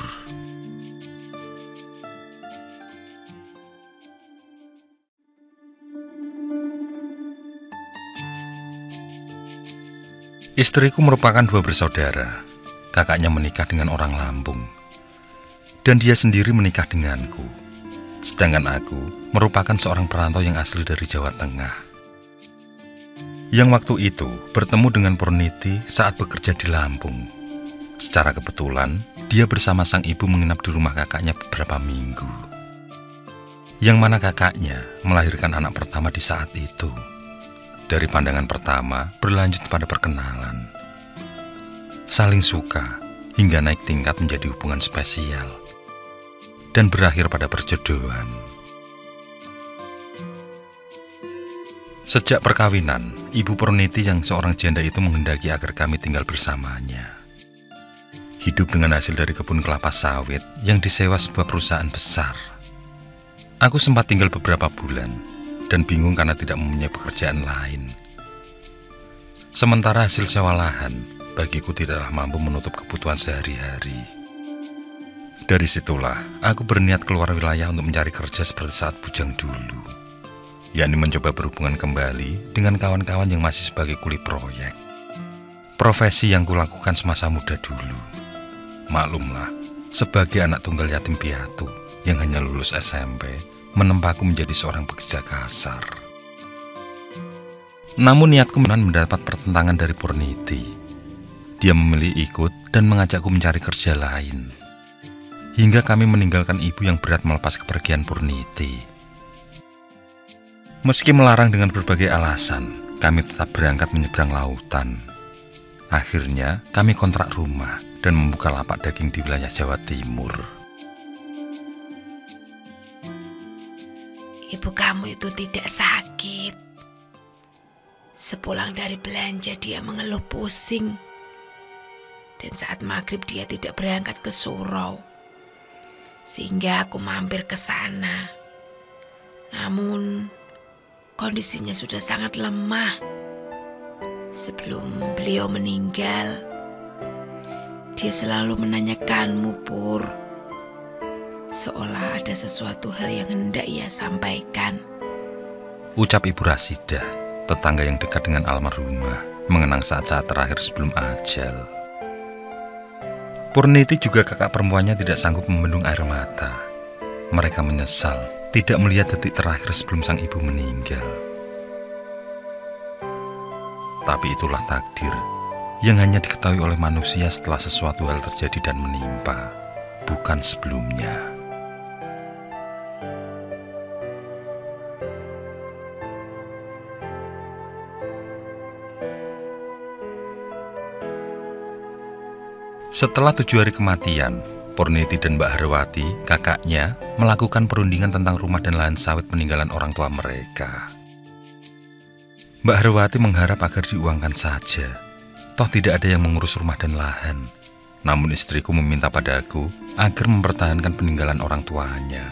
Istriku merupakan 2 bersaudara. Kakaknya menikah dengan orang Lampung, dan dia sendiri menikah denganku. Sedangkan aku merupakan seorang perantau yang asli dari Jawa Tengah. Yang waktu itu bertemu dengan Purniti saat bekerja di Lampung. Secara kebetulan, dia bersama sang ibu menginap di rumah kakaknya beberapa minggu. Yang mana kakaknya melahirkan anak pertama di saat itu. Dari pandangan pertama berlanjut pada perkenalan. Saling suka hingga naik tingkat menjadi hubungan spesial. Dan berakhir pada perjodohan. Sejak perkawinan, Ibu Purniti yang seorang janda itu menghendaki agar kami tinggal bersamanya. Hidup dengan hasil dari kebun kelapa sawit yang disewa sebuah perusahaan besar. Aku sempat tinggal beberapa bulan dan bingung karena tidak mempunyai pekerjaan lain. Sementara hasil sewa lahan bagiku tidaklah mampu menutup kebutuhan sehari-hari. Dari situlah aku berniat keluar wilayah untuk mencari kerja seperti saat bujang dulu, yakni mencoba berhubungan kembali dengan kawan-kawan yang masih sebagai kuli proyek. Profesi yang kulakukan semasa muda dulu. Maklumlah, sebagai anak tunggal yatim piatu yang hanya lulus SMP, menempaku menjadi seorang pekerja kasar. Namun niatku mendapat pertentangan dari Purniti. Dia memilih ikut dan mengajakku mencari kerja lain. Hingga kami meninggalkan ibu yang berat melepas kepergian Purniti. Meski melarang dengan berbagai alasan, kami tetap berangkat menyeberang lautan. Akhirnya kami kontrak rumah dan membuka lapak daging di wilayah Jawa Timur. Ibu kamu itu tidak sakit. Sepulang dari belanja dia mengeluh pusing. Dan saat maghrib dia tidak berangkat ke surau. Sehingga aku mampir ke sana. Namun kondisinya sudah sangat lemah. Sebelum beliau meninggal, dia selalu menanyakanmu, Pur. Seolah ada sesuatu hal yang hendak ia sampaikan. Ucap Ibu Rasidah, tetangga yang dekat dengan almarhumah, mengenang saat-saat terakhir sebelum ajal. Purniti juga kakak perempuannya tidak sanggup membendung air mata. Mereka menyesal tidak melihat detik terakhir sebelum sang ibu meninggal. Tapi itulah takdir yang hanya diketahui oleh manusia setelah sesuatu hal terjadi dan menimpa, bukan sebelumnya. Setelah 7 hari kematian, Purniti dan Mbak Harwati, kakaknya, melakukan perundingan tentang rumah dan lahan sawit peninggalan orang tua mereka. Mbak Harwati mengharap agar diuangkan saja, toh tidak ada yang mengurus rumah dan lahan. Namun istriku meminta padaku agar mempertahankan peninggalan orang tuanya.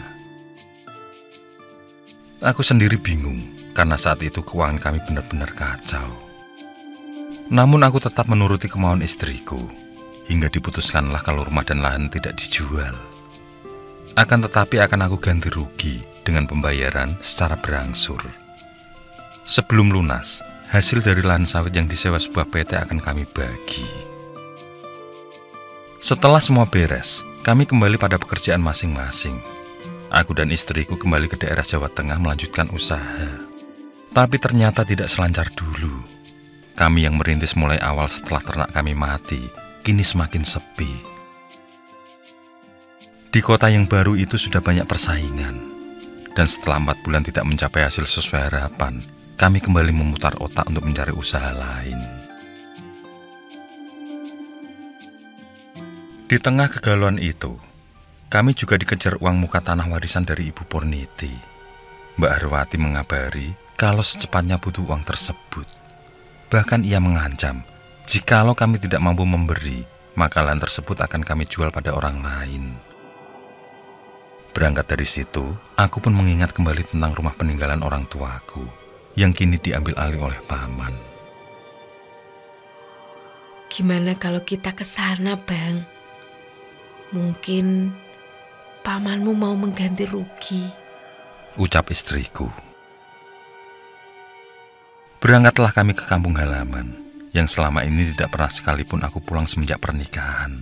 Aku sendiri bingung, karena saat itu keuangan kami benar-benar kacau. Namun aku tetap menuruti kemauan istriku, hingga diputuskanlah kalau rumah dan lahan tidak dijual. Akan tetapi akan aku ganti rugi dengan pembayaran secara berangsur. Sebelum lunas, hasil dari lahan sawit yang disewa sebuah PT akan kami bagi. Setelah semua beres, kami kembali pada pekerjaan masing-masing. Aku dan istriku kembali ke daerah Jawa Tengah melanjutkan usaha. Tapi ternyata tidak selancar dulu. Kami yang merintis mulai awal setelah ternak kami mati, kini semakin sepi. Di kota yang baru itu sudah banyak persaingan. Dan setelah 4 bulan tidak mencapai hasil sesuai harapan, kami kembali memutar otak untuk mencari usaha lain. Di tengah kegalauan itu, kami juga dikejar uang muka tanah warisan dari Ibu Purniti. Mbak Harwati mengabari kalau secepatnya butuh uang tersebut. Bahkan ia mengancam, jikalau kami tidak mampu memberi, maka lahan tersebut akan kami jual pada orang lain. Berangkat dari situ, aku pun mengingat kembali tentang rumah peninggalan orang tuaku, yang kini diambil alih oleh paman. Gimana kalau kita ke sana, Bang? Mungkin pamanmu mau mengganti rugi. Ucap istriku. Berangkatlah kami ke kampung halaman, yang selama ini tidak pernah sekalipun aku pulang semenjak pernikahan.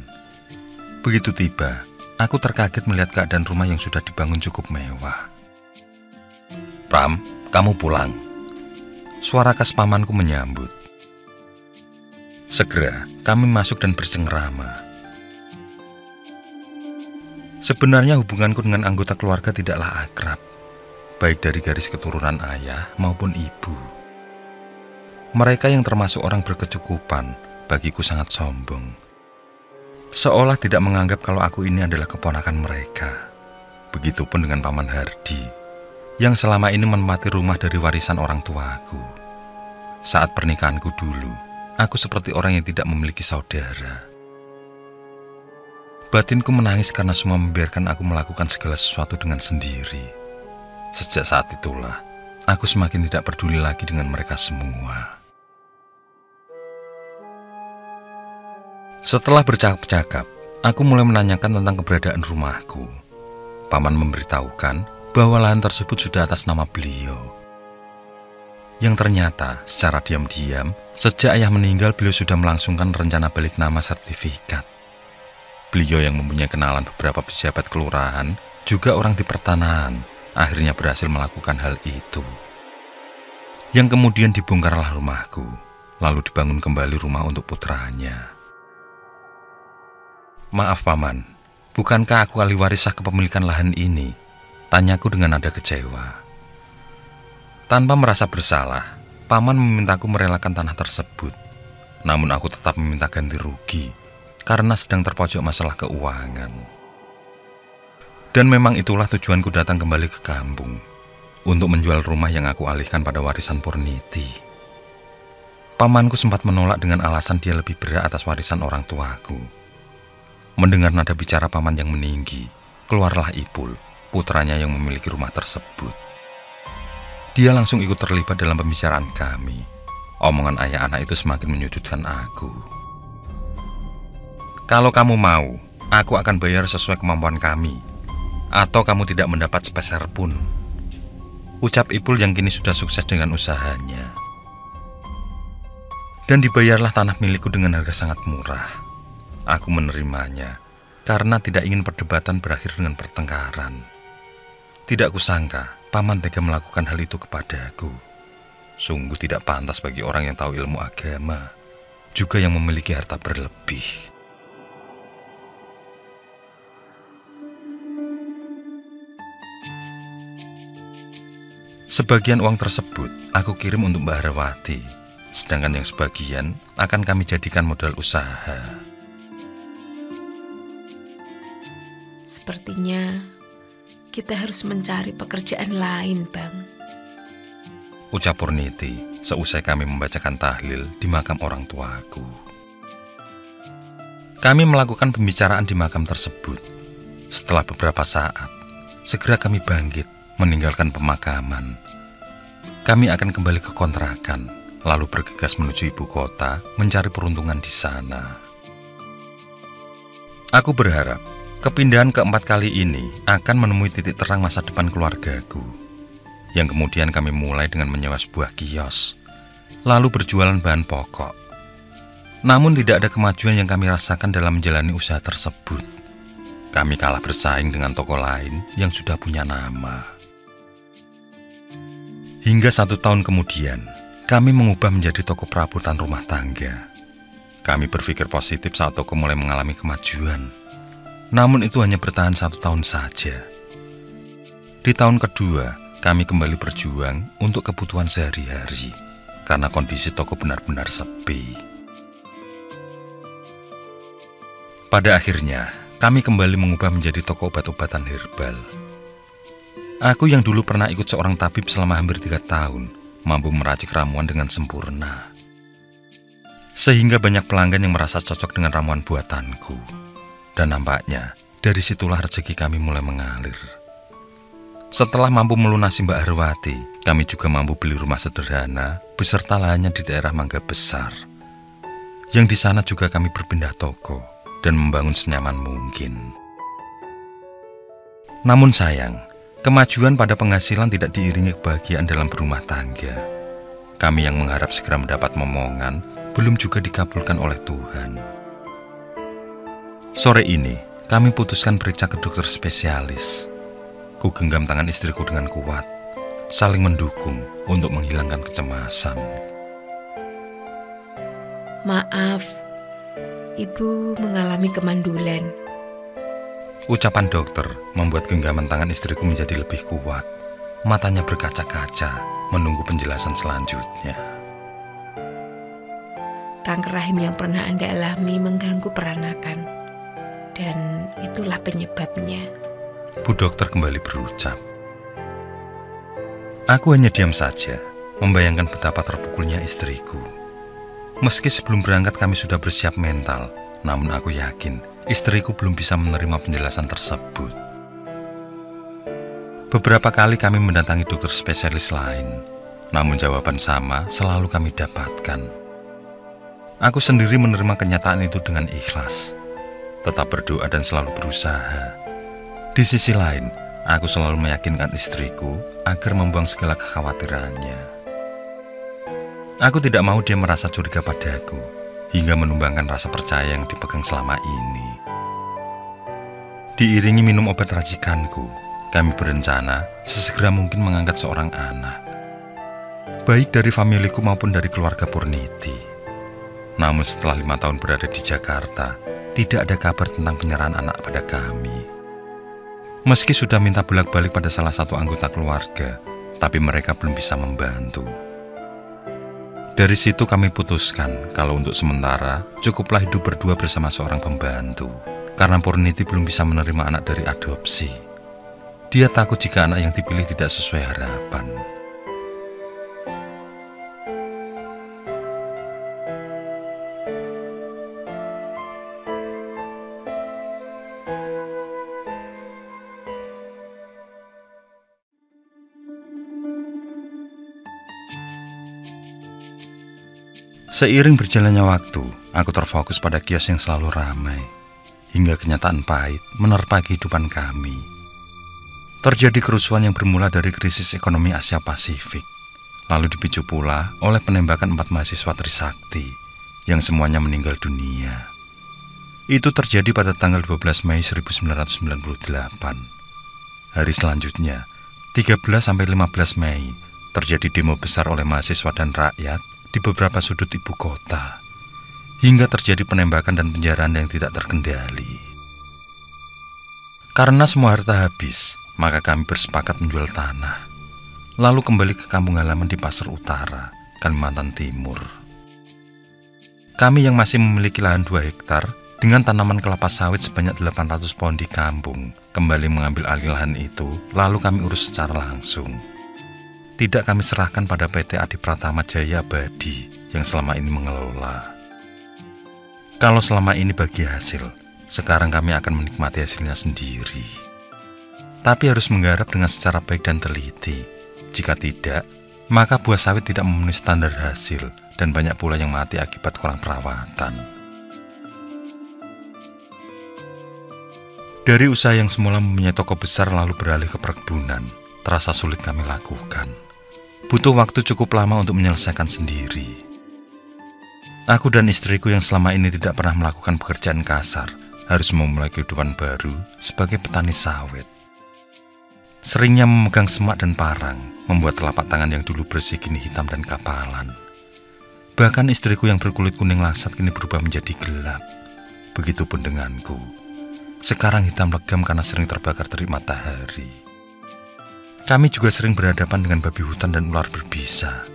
Begitu tiba, aku terkaget melihat keadaan rumah yang sudah dibangun cukup mewah. Pram, kamu pulang. Suara khas pamanku menyambut. Segera kami masuk dan bercengkrama. Sebenarnya hubunganku dengan anggota keluarga tidaklah akrab, baik dari garis keturunan ayah maupun ibu. Mereka yang termasuk orang berkecukupan bagiku sangat sombong. Seolah tidak menganggap kalau aku ini adalah keponakan mereka. Begitupun dengan Paman Hardi, yang selama ini menempati rumah dari warisan orang tuaku. Saat pernikahanku dulu, aku seperti orang yang tidak memiliki saudara. Batinku menangis karena semua membiarkan aku melakukan segala sesuatu dengan sendiri. Sejak saat itulah, aku semakin tidak peduli lagi dengan mereka semua. Setelah bercakap-cakap, aku mulai menanyakan tentang keberadaan rumahku. Paman memberitahukan bahwa lahan tersebut sudah atas nama beliau. Yang ternyata secara diam-diam, sejak ayah meninggal beliau sudah melangsungkan rencana balik nama sertifikat. Beliau yang mempunyai kenalan beberapa pejabat kelurahan, juga orang di pertanahan, akhirnya berhasil melakukan hal itu. Yang kemudian dibongkarlah rumahku, lalu dibangun kembali rumah untuk putranya. Maaf Paman, bukankah aku ahli waris sah kepemilikan lahan ini? Tanyaku dengan nada kecewa. Tanpa merasa bersalah, Paman memintaku merelakan tanah tersebut. Namun aku tetap meminta ganti rugi, karena sedang terpojok masalah keuangan. Dan memang itulah tujuanku datang kembali ke kampung, untuk menjual rumah yang aku alihkan pada warisan Purniti. Pamanku sempat menolak dengan alasan dia lebih berat atas warisan orang tuaku. Mendengar nada bicara paman yang meninggi, keluarlah Ipul, putranya yang memiliki rumah tersebut. Dia langsung ikut terlibat dalam pembicaraan kami. Omongan ayah anak itu semakin menyudutkan aku. Kalau kamu mau, aku akan bayar sesuai kemampuan kami, atau kamu tidak mendapat sepeser pun, ucap Ipul yang kini sudah sukses dengan usahanya. Dan dibayarlah tanah milikku dengan harga sangat murah. Aku menerimanya karena tidak ingin perdebatan berakhir dengan pertengkaran. Tidak kusangka paman tega melakukan hal itu kepadaku. Sungguh tidak pantas bagi orang yang tahu ilmu agama, juga yang memiliki harta berlebih. Sebagian uang tersebut aku kirim untuk Mbak Harawati, sedangkan yang sebagian akan kami jadikan modal usaha. Sepertinya kita harus mencari pekerjaan lain, Bang, ucap Purniti seusai kami membacakan tahlil di makam orang tuaku. Kami melakukan pembicaraan di makam tersebut. Setelah beberapa saat, segera kami bangkit meninggalkan pemakaman. Kami akan kembali ke kontrakan, lalu bergegas menuju ibu kota mencari peruntungan di sana. Aku berharap kepindahan keempat kali ini akan menemui titik terang masa depan keluargaku, yang kemudian kami mulai dengan menyewa sebuah kios, lalu berjualan bahan pokok. Namun tidak ada kemajuan yang kami rasakan dalam menjalani usaha tersebut. Kami kalah bersaing dengan toko lain yang sudah punya nama. Hingga 1 tahun kemudian, kami mengubah menjadi toko perabotan rumah tangga. Kami berpikir positif saat toko mulai mengalami kemajuan. Namun itu hanya bertahan 1 tahun saja. Di tahun kedua, kami kembali berjuang untuk kebutuhan sehari-hari, karena kondisi toko benar-benar sepi. Pada akhirnya, kami kembali mengubah menjadi toko obat-obatan herbal. Aku yang dulu pernah ikut seorang tabib selama hampir 3 tahun, mampu meracik ramuan dengan sempurna. Sehingga banyak pelanggan yang merasa cocok dengan ramuan buatanku. Dan nampaknya, dari situlah rezeki kami mulai mengalir. Setelah mampu melunasi Mbak Harawati, kami juga mampu beli rumah sederhana beserta lahannya di daerah Mangga Besar. Yang di sana juga kami berpindah toko dan membangun senyaman mungkin. Namun sayang, kemajuan pada penghasilan tidak diiringi kebahagiaan dalam berumah tangga. Kami yang mengharap segera mendapat momongan belum juga dikabulkan oleh Tuhan. Sore ini, kami putuskan periksa ke dokter spesialis. Ku genggam tangan istriku dengan kuat, saling mendukung untuk menghilangkan kecemasan. Maaf, Ibu mengalami kemandulan, ucapan dokter membuat genggaman tangan istriku menjadi lebih kuat. Matanya berkaca-kaca, menunggu penjelasan selanjutnya. Kanker rahim yang pernah Anda alami mengganggu peranakan. Dan itulah penyebabnya. Bu dokter kembali berucap. Aku hanya diam saja, membayangkan betapa terpukulnya istriku. Meski sebelum berangkat kami sudah bersiap mental, namun aku yakin istriku belum bisa menerima penjelasan tersebut. Beberapa kali kami mendatangi dokter spesialis lain, namun jawaban sama selalu kami dapatkan. Aku sendiri menerima kenyataan itu dengan ikhlas, tetap berdoa dan selalu berusaha. Di sisi lain, aku selalu meyakinkan istriku agar membuang segala kekhawatirannya. Aku tidak mau dia merasa curiga padaku, hingga menumbangkan rasa percaya yang dipegang selama ini. Diiringi minum obat racikanku, kami berencana sesegera mungkin mengangkat seorang anak, baik dari familiku maupun dari keluarga Purniti. Namun setelah 5 tahun berada di Jakarta, tidak ada kabar tentang penyerahan anak pada kami. Meski sudah minta bolak-balik pada salah satu anggota keluarga, tapi mereka belum bisa membantu. Dari situ kami putuskan kalau untuk sementara cukuplah hidup berdua bersama seorang pembantu, karena Purniti belum bisa menerima anak dari adopsi. Dia takut jika anak yang dipilih tidak sesuai harapan. Seiring berjalannya waktu, aku terfokus pada kios yang selalu ramai, hingga kenyataan pahit menerpa kehidupan kami. Terjadi kerusuhan yang bermula dari krisis ekonomi Asia Pasifik, lalu dipicu pula oleh penembakan 4 mahasiswa Trisakti, yang semuanya meninggal dunia. Itu terjadi pada tanggal 12 Mei 1998. Hari selanjutnya, 13-15 Mei, terjadi demo besar oleh mahasiswa dan rakyat di beberapa sudut ibu kota, hingga terjadi penembakan dan penjarahan yang tidak terkendali. Karena semua harta habis, maka kami bersepakat menjual tanah, lalu kembali ke kampung halaman di Pasir Utara, Kalimantan Timur. Kami yang masih memiliki lahan 2 hektar dengan tanaman kelapa sawit sebanyak 800 pohon di kampung, kembali mengambil alih lahan itu, lalu kami urus secara langsung. Tidak kami serahkan pada PT Adi Pratama Jaya Abadi yang selama ini mengelola. Kalau selama ini bagi hasil, sekarang kami akan menikmati hasilnya sendiri. Tapi harus menggarap dengan secara baik dan teliti. Jika tidak, maka buah sawit tidak memenuhi standar hasil dan banyak pula yang mati akibat kurang perawatan. Dari usaha yang semula mempunyai toko besar lalu beralih ke perkebunan, terasa sulit kami lakukan. Butuh waktu cukup lama untuk menyelesaikan sendiri. Aku dan istriku yang selama ini tidak pernah melakukan pekerjaan kasar harus memulai kehidupan baru sebagai petani sawit. Seringnya memegang semak dan parang membuat telapak tangan yang dulu bersih kini hitam dan kapalan. Bahkan istriku yang berkulit kuning langsat kini berubah menjadi gelap. Begitupun denganku. Sekarang hitam legam karena sering terbakar terik matahari. Kami juga sering berhadapan dengan babi hutan dan ular berbisa.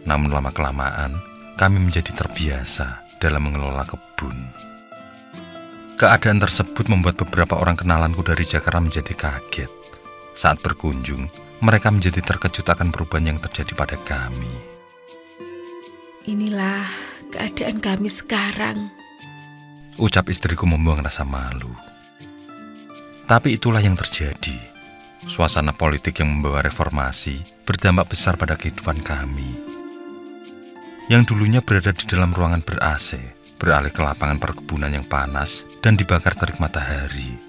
Namun lama-kelamaan, kami menjadi terbiasa dalam mengelola kebun. Keadaan tersebut membuat beberapa orang kenalanku dari Jakarta menjadi kaget. Saat berkunjung, mereka menjadi terkejut akan perubahan yang terjadi pada kami. Inilah keadaan kami sekarang, ucap istriku membuang rasa malu. Tapi itulah yang terjadi. Suasana politik yang membawa reformasi berdampak besar pada kehidupan kami. Yang dulunya berada di dalam ruangan ber-AC, beralih ke lapangan perkebunan yang panas dan dibakar terik matahari.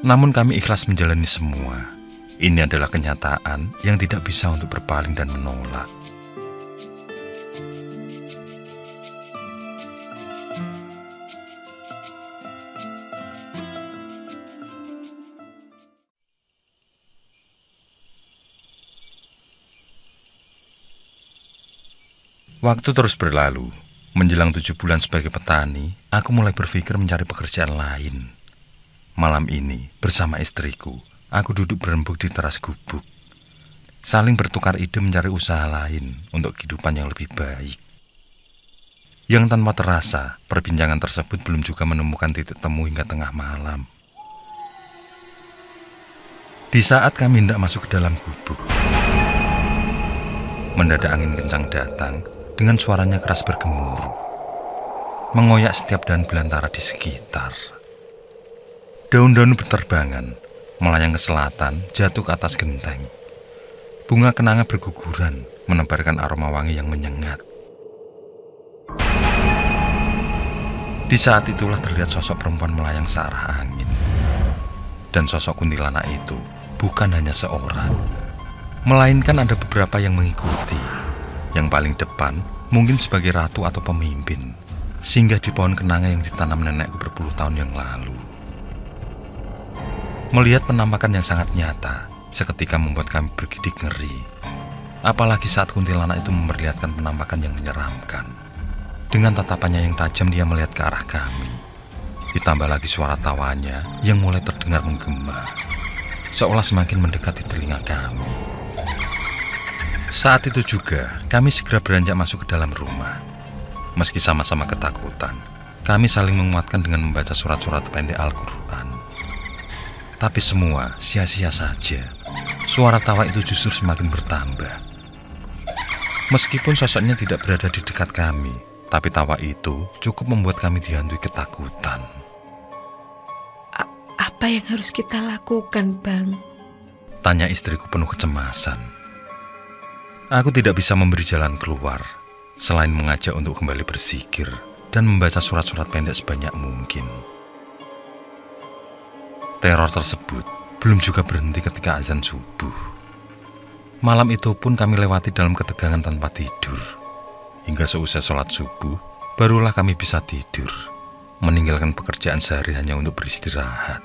Namun kami ikhlas menjalani semua. Ini adalah kenyataan yang tidak bisa untuk berpaling dan menolak. Waktu terus berlalu. Menjelang 7 bulan sebagai petani, aku mulai berpikir mencari pekerjaan lain. Malam ini, bersama istriku, aku duduk berembuk di teras gubuk. Saling bertukar ide mencari usaha lain untuk kehidupan yang lebih baik. Yang tanpa terasa, perbincangan tersebut belum juga menemukan titik temu hingga tengah malam. Di saat kami hendak masuk ke dalam gubuk, mendadak angin kencang datang dengan suaranya keras bergemuruh, mengoyak setiap daun belantara di sekitar. Daun-daun berterbangan, melayang ke selatan, jatuh ke atas genteng. Bunga kenanga berguguran, menebarkan aroma wangi yang menyengat. Di saat itulah terlihat sosok perempuan melayang searah angin. Dan sosok kuntilanak itu bukan hanya seorang, melainkan ada beberapa yang mengikuti. Yang paling depan mungkin sebagai ratu atau pemimpin, singgah di pohon kenanga yang ditanam nenekku berpuluh tahun yang lalu. Melihat penampakan yang sangat nyata, seketika membuat kami bergidik ngeri. Apalagi saat kuntilanak itu memperlihatkan penampakan yang menyeramkan. Dengan tatapannya yang tajam dia melihat ke arah kami. Ditambah lagi suara tawanya yang mulai terdengar menggema, seolah semakin mendekati telinga kami. Saat itu juga kami segera beranjak masuk ke dalam rumah. Meski sama-sama ketakutan, kami saling menguatkan dengan membaca surat-surat pendek Al-Quran. Tapi semua sia-sia saja. Suara tawa itu justru semakin bertambah. Meskipun sosoknya tidak berada di dekat kami, tapi tawa itu cukup membuat kami dihantui ketakutan. Apa yang harus kita lakukan, Bang? Tanya istriku penuh kecemasan. Aku tidak bisa memberi jalan keluar, selain mengajak untuk kembali berzikir dan membaca surat-surat pendek sebanyak mungkin. Teror tersebut belum juga berhenti ketika azan subuh. Malam itu pun kami lewati dalam ketegangan tanpa tidur. Hingga seusai sholat subuh, barulah kami bisa tidur, meninggalkan pekerjaan sehari hanya untuk beristirahat.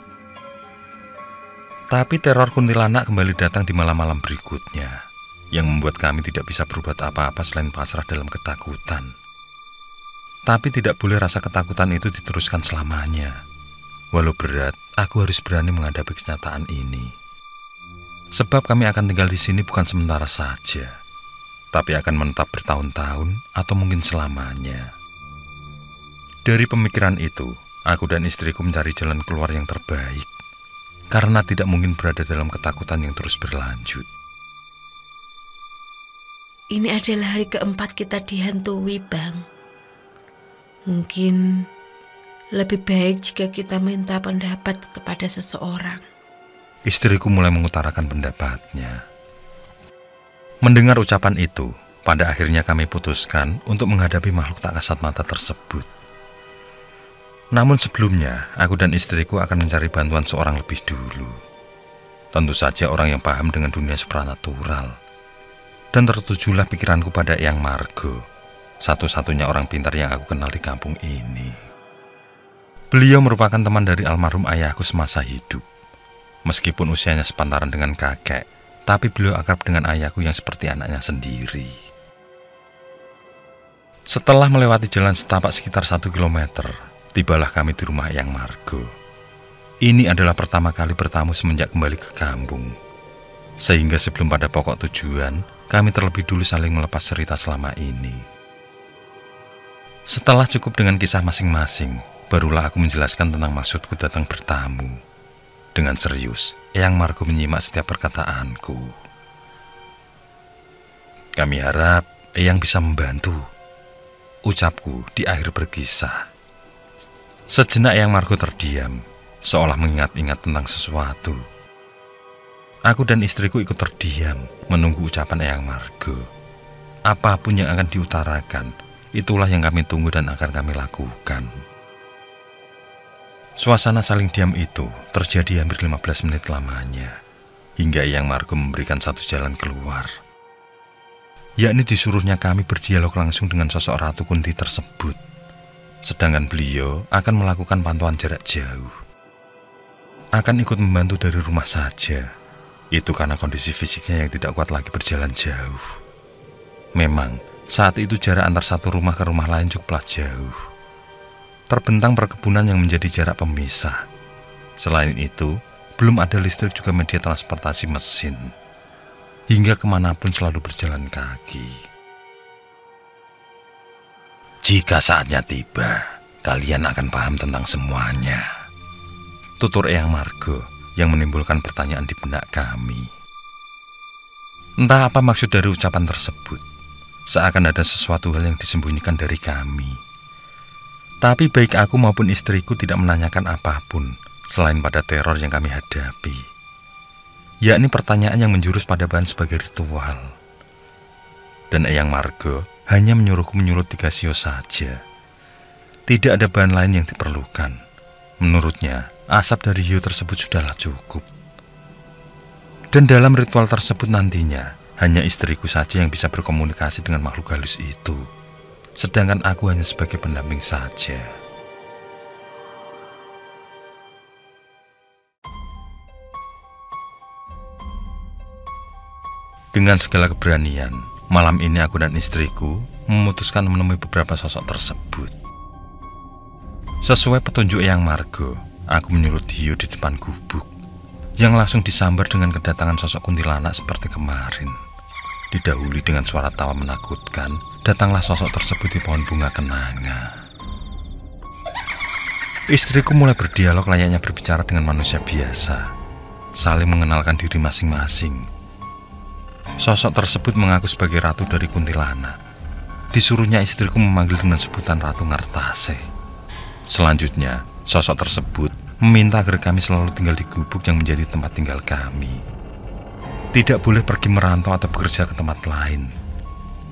Tapi teror kuntilanak kembali datang di malam-malam berikutnya, yang membuat kami tidak bisa berbuat apa-apa selain pasrah dalam ketakutan. Tapi tidak boleh rasa ketakutan itu diteruskan selamanya. Walau berat, aku harus berani menghadapi kenyataan ini. Sebab kami akan tinggal di sini bukan sementara saja, tapi akan menetap bertahun-tahun atau mungkin selamanya. Dari pemikiran itu, aku dan istriku mencari jalan keluar yang terbaik, karena tidak mungkin berada dalam ketakutan yang terus berlanjut. Ini adalah hari keempat kita dihantui, Bang. Mungkin lebih baik jika kita minta pendapat kepada seseorang. Istriku mulai mengutarakan pendapatnya. Mendengar ucapan itu, pada akhirnya kami putuskan untuk menghadapi makhluk tak kasat mata tersebut. Namun sebelumnya, aku dan istriku akan mencari bantuan seorang lebih dulu. Tentu saja orang yang paham dengan dunia supranatural. Dan tertujulah pikiranku pada Eyang Margo, satu-satunya orang pintar yang aku kenal di kampung ini. Beliau merupakan teman dari almarhum ayahku semasa hidup. Meskipun usianya sepantaran dengan kakek, tapi beliau akrab dengan ayahku yang seperti anaknya sendiri. Setelah melewati jalan setapak sekitar 1 kilometer, tibalah kami di rumah Eyang Margo. Ini adalah pertama kali bertamu semenjak kembali ke kampung. Sehingga sebelum pada pokok tujuan, kami terlebih dulu saling melepas cerita selama ini. Setelah cukup dengan kisah masing-masing, barulah aku menjelaskan tentang maksudku datang bertamu. Dengan serius, Eyang Margo menyimak setiap perkataanku. Kami harap Eyang bisa membantu, ucapku di akhir berkisah. Sejenak Eyang Margo terdiam, seolah mengingat-ingat tentang sesuatu. Aku dan istriku ikut terdiam, menunggu ucapan Eyang Margo. Apapun yang akan diutarakan, itulah yang kami tunggu dan akan kami lakukan. Suasana saling diam itu terjadi hampir 15 menit lamanya, hingga Eyang Margo memberikan satu jalan keluar, yakni disuruhnya kami berdialog langsung dengan sosok Ratu Kunti tersebut, sedangkan beliau akan melakukan pantauan jarak jauh. Akan ikut membantu dari rumah saja, itu karena kondisi fisiknya yang tidak kuat lagi berjalan jauh. Memang, saat itu jarak antar satu rumah ke rumah lain cukuplah jauh. Terbentang perkebunan yang menjadi jarak pemisah. Selain itu, belum ada listrik juga media transportasi mesin. Hingga kemanapun selalu berjalan kaki. Jika saatnya tiba, kalian akan paham tentang semuanya, tutur Eyang Margo yang menimbulkan pertanyaan di benak kami. Entah apa maksud dari ucapan tersebut, seakan ada sesuatu hal yang disembunyikan dari kami. Tapi baik aku maupun istriku tidak menanyakan apapun selain pada teror yang kami hadapi, yakni pertanyaan yang menjurus pada bahan sebagai ritual. Dan Eyang Margo hanya menyuruhku menyulut 3 sio saja. Tidak ada bahan lain yang diperlukan. Menurutnya, asap dari hiu tersebut sudahlah cukup. Dan dalam ritual tersebut nantinya, hanya istriku saja yang bisa berkomunikasi dengan makhluk halus itu. Sedangkan aku hanya sebagai pendamping saja. Dengan segala keberanian, malam ini aku dan istriku memutuskan menemui beberapa sosok tersebut. Sesuai petunjuk Eyang Margo, aku menyuruh hiu di depan gubuk, yang langsung disambar dengan kedatangan sosok kuntilanak seperti kemarin. Didahului dengan suara tawa menakutkan, datanglah sosok tersebut di pohon bunga kenanga. Istriku mulai berdialog layaknya berbicara dengan manusia biasa, saling mengenalkan diri masing-masing. Sosok tersebut mengaku sebagai ratu dari kuntilanak. Disuruhnya istriku memanggil dengan sebutan Ratu Ngartase. Selanjutnya, sosok tersebut meminta agar kami selalu tinggal di gubuk yang menjadi tempat tinggal kami. Tidak boleh pergi merantau atau bekerja ke tempat lain.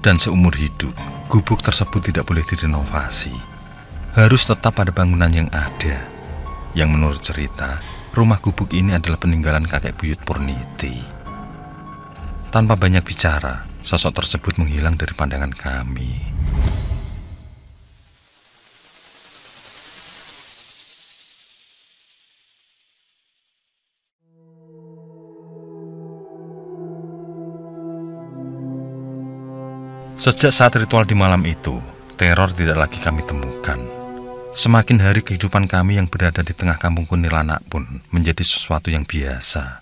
Dan seumur hidup, gubuk tersebut tidak boleh direnovasi. Harus tetap pada bangunan yang ada. Yang menurut cerita, rumah gubuk ini adalah peninggalan kakek buyut Purniti. Tanpa banyak bicara, sosok tersebut menghilang dari pandangan kami. Sejak saat ritual di malam itu, teror tidak lagi kami temukan. Semakin hari kehidupan kami yang berada di tengah kampung kuntilanak pun menjadi sesuatu yang biasa.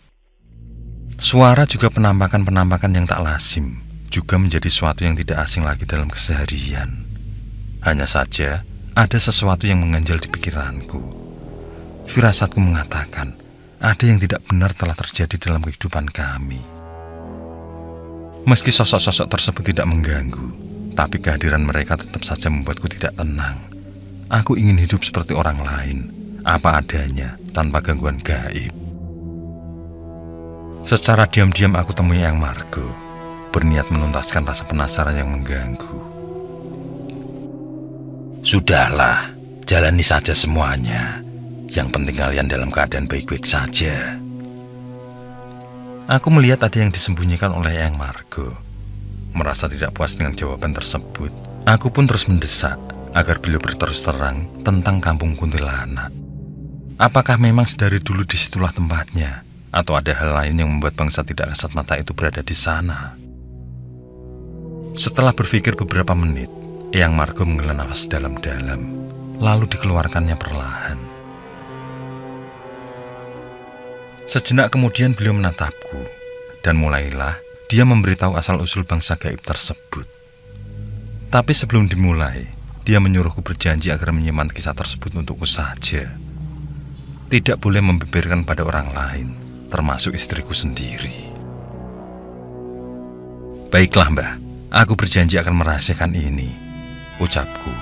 Suara juga penampakan-penampakan yang tak lazim juga menjadi sesuatu yang tidak asing lagi dalam keseharian. Hanya saja ada sesuatu yang mengganjal di pikiranku. Firasatku mengatakan ada yang tidak benar telah terjadi dalam kehidupan kami. Meski sosok-sosok tersebut tidak mengganggu, tapi kehadiran mereka tetap saja membuatku tidak tenang. Aku ingin hidup seperti orang lain, apa adanya, tanpa gangguan gaib. Secara diam-diam aku temui Eyang Margo, berniat menuntaskan rasa penasaran yang mengganggu. Sudahlah, jalani saja semuanya. Yang penting kalian dalam keadaan baik-baik saja. Aku melihat ada yang disembunyikan oleh Eyang Margo. Merasa tidak puas dengan jawaban tersebut, aku pun terus mendesak agar beliau berterus terang tentang kampung kuntilanak. Apakah memang sedari dulu disitulah tempatnya? Atau ada hal lain yang membuat bangsa tidak kasat mata itu berada di sana? Setelah berpikir beberapa menit, Eyang Margo menghela nafas dalam-dalam, lalu dikeluarkannya perlahan. Sejenak kemudian beliau menatapku, dan mulailah dia memberitahu asal-usul bangsa gaib tersebut. Tapi sebelum dimulai, dia menyuruhku berjanji agar menyimpan kisah tersebut untukku saja. Tidak boleh membeberkan pada orang lain, termasuk istriku sendiri. Baiklah Mbah, aku berjanji akan merahasiakan ini, ucapku.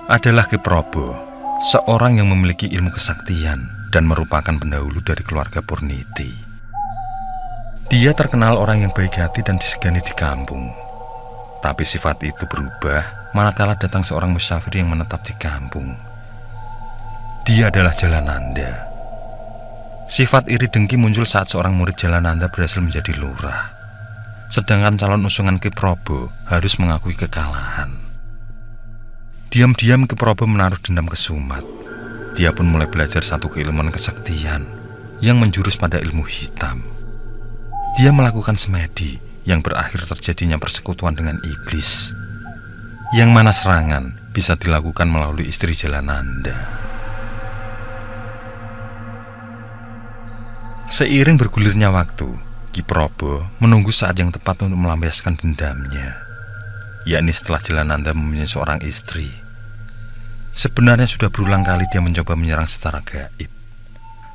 Adalah Ki Prabu, seorang yang memiliki ilmu kesaktian dan merupakan pendahulu dari keluarga Purniti. Dia terkenal orang yang baik hati dan disegani di kampung. Tapi sifat itu berubah manakala datang seorang musafir yang menetap di kampung. Dia adalah Jalananda. Sifat iri dengki muncul saat seorang murid Jalananda berhasil menjadi lurah. Sedangkan calon usungan Ki Prabu harus mengakui kekalahan. Diam-diam Ki Prabu menaruh dendam ke Sumat. Dia pun mulai belajar satu keilmuan kesaktian yang menjurus pada ilmu hitam. Dia melakukan semedi yang berakhir terjadinya persekutuan dengan iblis, yang mana serangan bisa dilakukan melalui istri Jalananda. Seiring bergulirnya waktu, Ki Prabu menunggu saat yang tepat untuk melampiaskan dendamnya, yakni setelah Jalananda mempunyai seorang istri. Sebenarnya sudah berulang kali dia mencoba menyerang secara gaib,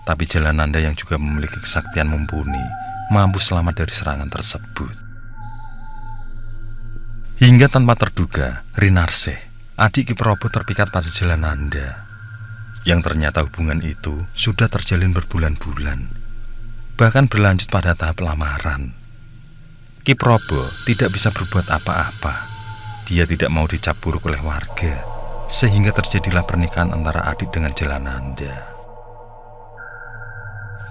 tapi Jalananda yang juga memiliki kesaktian mumpuni mampu selamat dari serangan tersebut. Hingga tanpa terduga, Rinarsih, adik Ki Prabu terpikat pada Jalananda, yang ternyata hubungan itu sudah terjalin berbulan-bulan, bahkan berlanjut pada tahap lamaran. Ki Prabu tidak bisa berbuat apa-apa. Dia tidak mau dicap buruk oleh warga, sehingga terjadilah pernikahan antara Adik dengan Jalananda.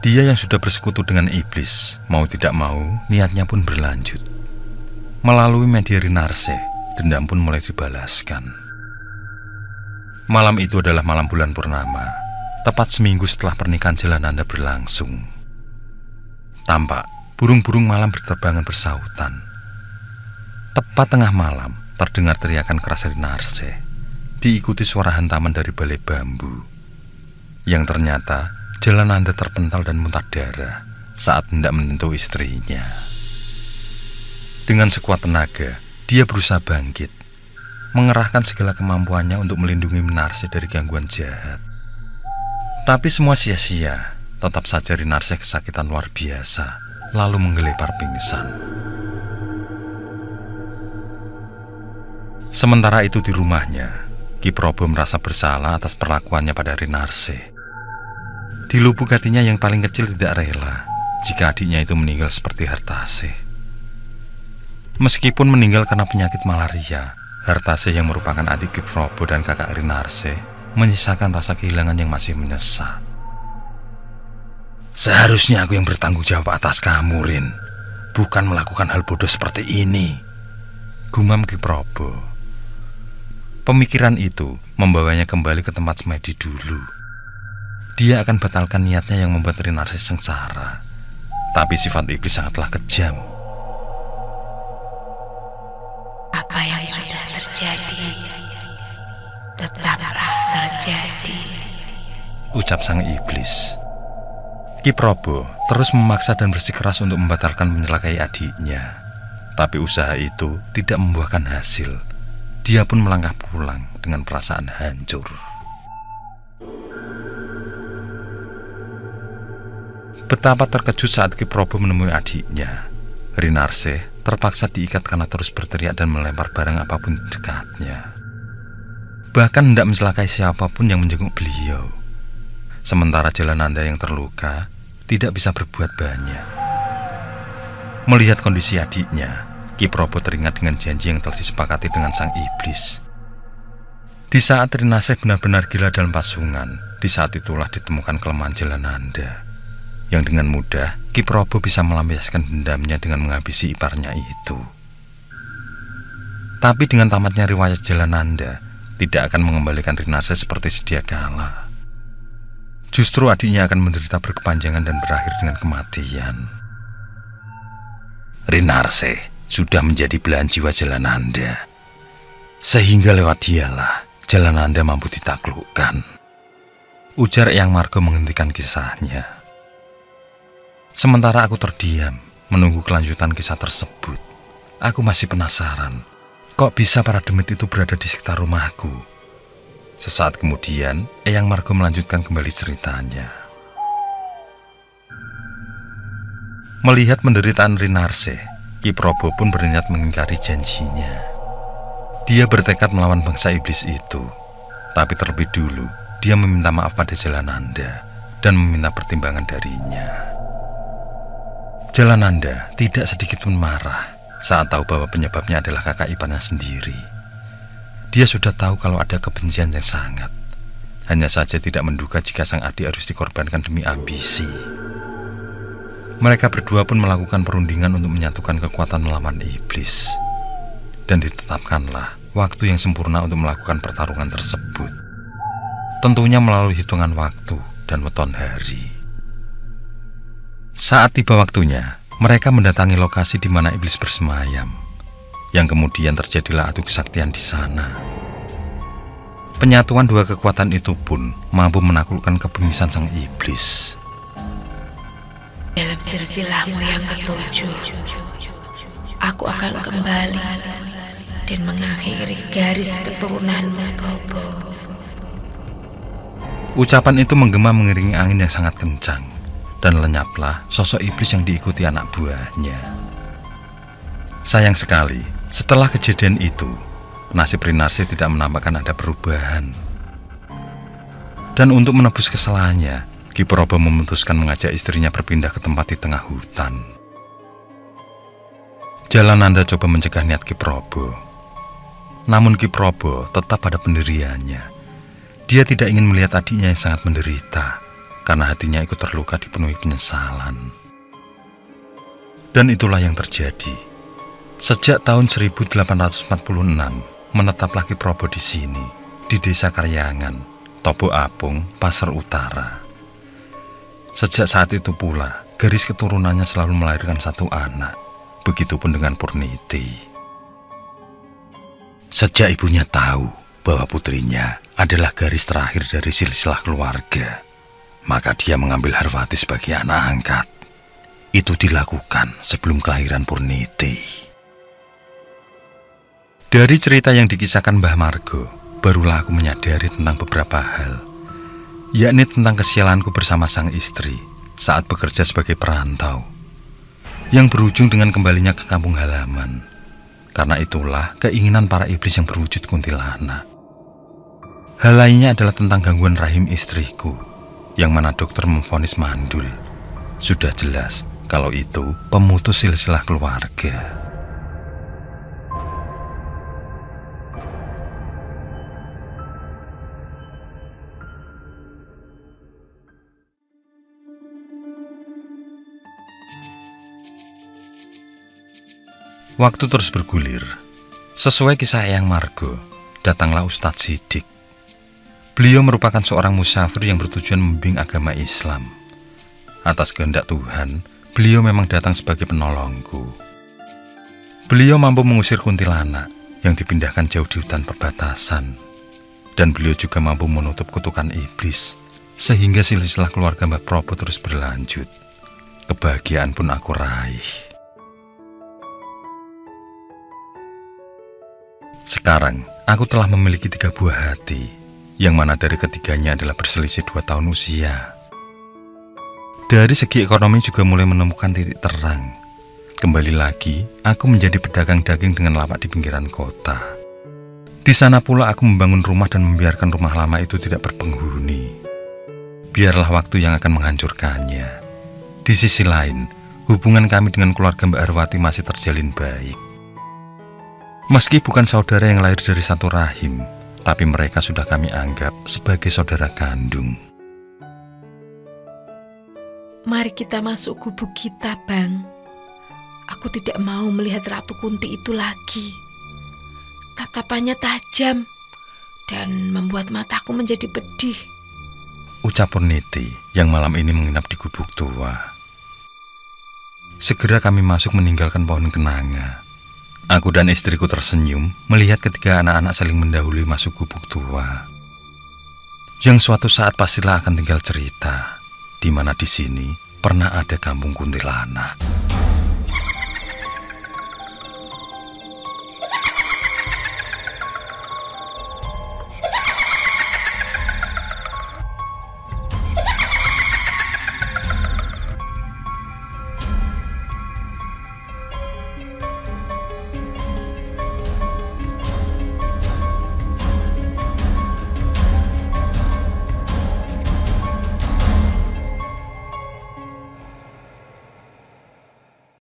Dia yang sudah bersekutu dengan iblis, mau tidak mau, niatnya pun berlanjut. Melalui media Rinarse, dendam pun mulai dibalaskan. Malam itu adalah malam bulan purnama, tepat seminggu setelah pernikahan Jalananda berlangsung. Tampak burung-burung malam berterbangan bersautan. Tepat tengah malam, terdengar teriakan keras Rinarse, diikuti suara hantaman dari balai bambu. Yang ternyata Jalananda terpental dan muntah darah saat hendak menyentuh istrinya. Dengan sekuat tenaga, dia berusaha bangkit, mengerahkan segala kemampuannya untuk melindungi Rinarse dari gangguan jahat. Tapi semua sia-sia, tetap saja Rinarse kesakitan luar biasa, lalu menggelepar pingsan. Sementara itu di rumahnya, Ki Probo merasa bersalah atas perlakuannya pada Rinarse. Di lubuk hatinya yang paling kecil tidak rela jika adiknya itu meninggal seperti Hartase. Meskipun meninggal karena penyakit malaria, Hartase yang merupakan adik Ki Probo dan kakak Rinarse menyisakan rasa kehilangan yang masih menyesal. Seharusnya aku yang bertanggung jawab atas kamu, Rin, bukan melakukan hal bodoh seperti ini, gumam Ki Probo. Pemikiran itu membawanya kembali ke tempat semedi dulu. Dia akan batalkan niatnya yang membuat Rinarse sengsara. Tapi sifat iblis sangatlah kejam. Apa yang sudah terjadi, tetaplah terjadi, ucap sang iblis. Ki Probo terus memaksa dan bersikeras untuk membatalkan menyelakai adiknya. Tapi usaha itu tidak membuahkan hasil. Dia pun melangkah pulang dengan perasaan hancur. Betapa terkejut saat Ki Probo menemui adiknya. Rinarse terpaksa diikat karena terus berteriak dan melempar barang apapun di dekatnya. Bahkan hendak mencelakai siapapun yang menjenguk beliau. Sementara Jalananda yang terluka tidak bisa berbuat banyak. Melihat kondisi adiknya, Ki Probo teringat dengan janji yang telah disepakati dengan sang iblis. Di saat Rinarse benar-benar gila dalam pasungan, di saat itulah ditemukan kelemahan Jalananda. Yang dengan mudah Ki Probo bisa melampiaskan dendamnya dengan menghabisi iparnya itu. Tapi dengan tamatnya riwayat Jalananda, tidak akan mengembalikan Rinarse seperti sedia kala. Justru adiknya akan menderita berkepanjangan dan berakhir dengan kematian. Rinarse sudah menjadi belahan jiwa Jalananda, sehingga lewat dialah Jalananda mampu ditaklukkan, ujar Eyang Margo menghentikan kisahnya. Sementara aku terdiam, menunggu kelanjutan kisah tersebut. Aku masih penasaran, kok bisa para demit itu berada di sekitar rumahku? Sesaat kemudian, Eyang Margo melanjutkan kembali ceritanya. Melihat penderitaan Rinarse, Ki Probo pun berniat mengingkari janjinya. Dia bertekad melawan bangsa iblis itu. Tapi terlebih dulu, dia meminta maaf pada Jalananda dan meminta pertimbangan darinya. Jalananda tidak sedikit pun marah saat tahu bahwa penyebabnya adalah kakak iparnya sendiri. Dia sudah tahu kalau ada kebencian yang sangat. Hanya saja tidak menduga jika sang adik harus dikorbankan demi ambisi. Mereka berdua pun melakukan perundingan untuk menyatukan kekuatan melawan iblis. Dan ditetapkanlah waktu yang sempurna untuk melakukan pertarungan tersebut. Tentunya melalui hitungan waktu dan weton hari. Saat tiba waktunya, mereka mendatangi lokasi di mana iblis bersemayam. Yang kemudian terjadilah adu kesaktian di sana. Penyatuan dua kekuatan itu pun mampu menaklukkan kebengisan sang iblis. Dalam silsilahmu yang ketujuh, aku akan kembali dan mengakhiri garis keturunanmu, Probo. Ucapan itu menggema mengiringi angin yang sangat kencang. Dan lenyaplah sosok iblis yang diikuti anak buahnya. Sayang sekali, setelah kejadian itu, nasib Rinarse tidak menampakkan ada perubahan. Dan untuk menebus kesalahannya, Ki Probo memutuskan mengajak istrinya berpindah ke tempat di tengah hutan. Jalananda coba mencegah niat Ki Probo. Namun Ki Probo tetap pada pendiriannya. Dia tidak ingin melihat adiknya yang sangat menderita, karena hatinya ikut terluka dipenuhi penyesalan. Dan itulah yang terjadi. Sejak tahun 1846, menetaplah Ki Probo di sini, di Desa Karyangan, Tobo Apung, Pasar Utara. Sejak saat itu pula, garis keturunannya selalu melahirkan satu anak. Begitupun dengan Purniti. Sejak ibunya tahu bahwa putrinya adalah garis terakhir dari silsilah keluarga, maka dia mengambil Harwati sebagai anak angkat. Itu dilakukan sebelum kelahiran Purniti. Dari cerita yang dikisahkan Mbah Margo, barulah aku menyadari tentang beberapa hal, yakni tentang kesialanku bersama sang istri saat bekerja sebagai perantau, yang berujung dengan kembalinya ke kampung halaman. Karena itulah keinginan para iblis yang berwujud kuntilanak. Hal lainnya adalah tentang gangguan rahim istriku, yang mana dokter memvonis mandul. Sudah jelas kalau itu pemutus silsilah keluarga. Waktu terus bergulir. Sesuai kisah Eyang Margo, datanglah Ustadz Sidik. Beliau merupakan seorang musafir yang bertujuan membimbing agama Islam. Atas kehendak Tuhan, beliau memang datang sebagai penolongku. Beliau mampu mengusir kuntilanak yang dipindahkan jauh di hutan perbatasan. Dan beliau juga mampu menutup kutukan iblis, sehingga silsilah keluarga Mbah Probo terus berlanjut. Kebahagiaan pun aku raih. Sekarang, aku telah memiliki 3 buah hati, yang mana dari ketiganya adalah berselisih 2 tahun usia. Dari segi ekonomi juga mulai menemukan titik terang. Kembali lagi, aku menjadi pedagang daging dengan lapak di pinggiran kota. Di sana pula aku membangun rumah dan membiarkan rumah lama itu tidak berpenghuni. Biarlah waktu yang akan menghancurkannya. Di sisi lain, hubungan kami dengan keluarga Mbak Harwati masih terjalin baik. Meski bukan saudara yang lahir dari satu rahim, tapi mereka sudah kami anggap sebagai saudara kandung. Mari kita masuk gubuk kita, Bang. Aku tidak mau melihat Ratu Kunti itu lagi. Tatapannya tajam dan membuat mataku menjadi pedih. Ucap Purniti yang malam ini menginap di gubuk tua. Segera kami masuk meninggalkan pohon kenanga. Aku dan istriku tersenyum melihat ketiga anak-anak saling mendahului masuk gubuk tua. Yang suatu saat pastilah akan tinggal cerita, di mana di sini pernah ada kampung kuntilanak.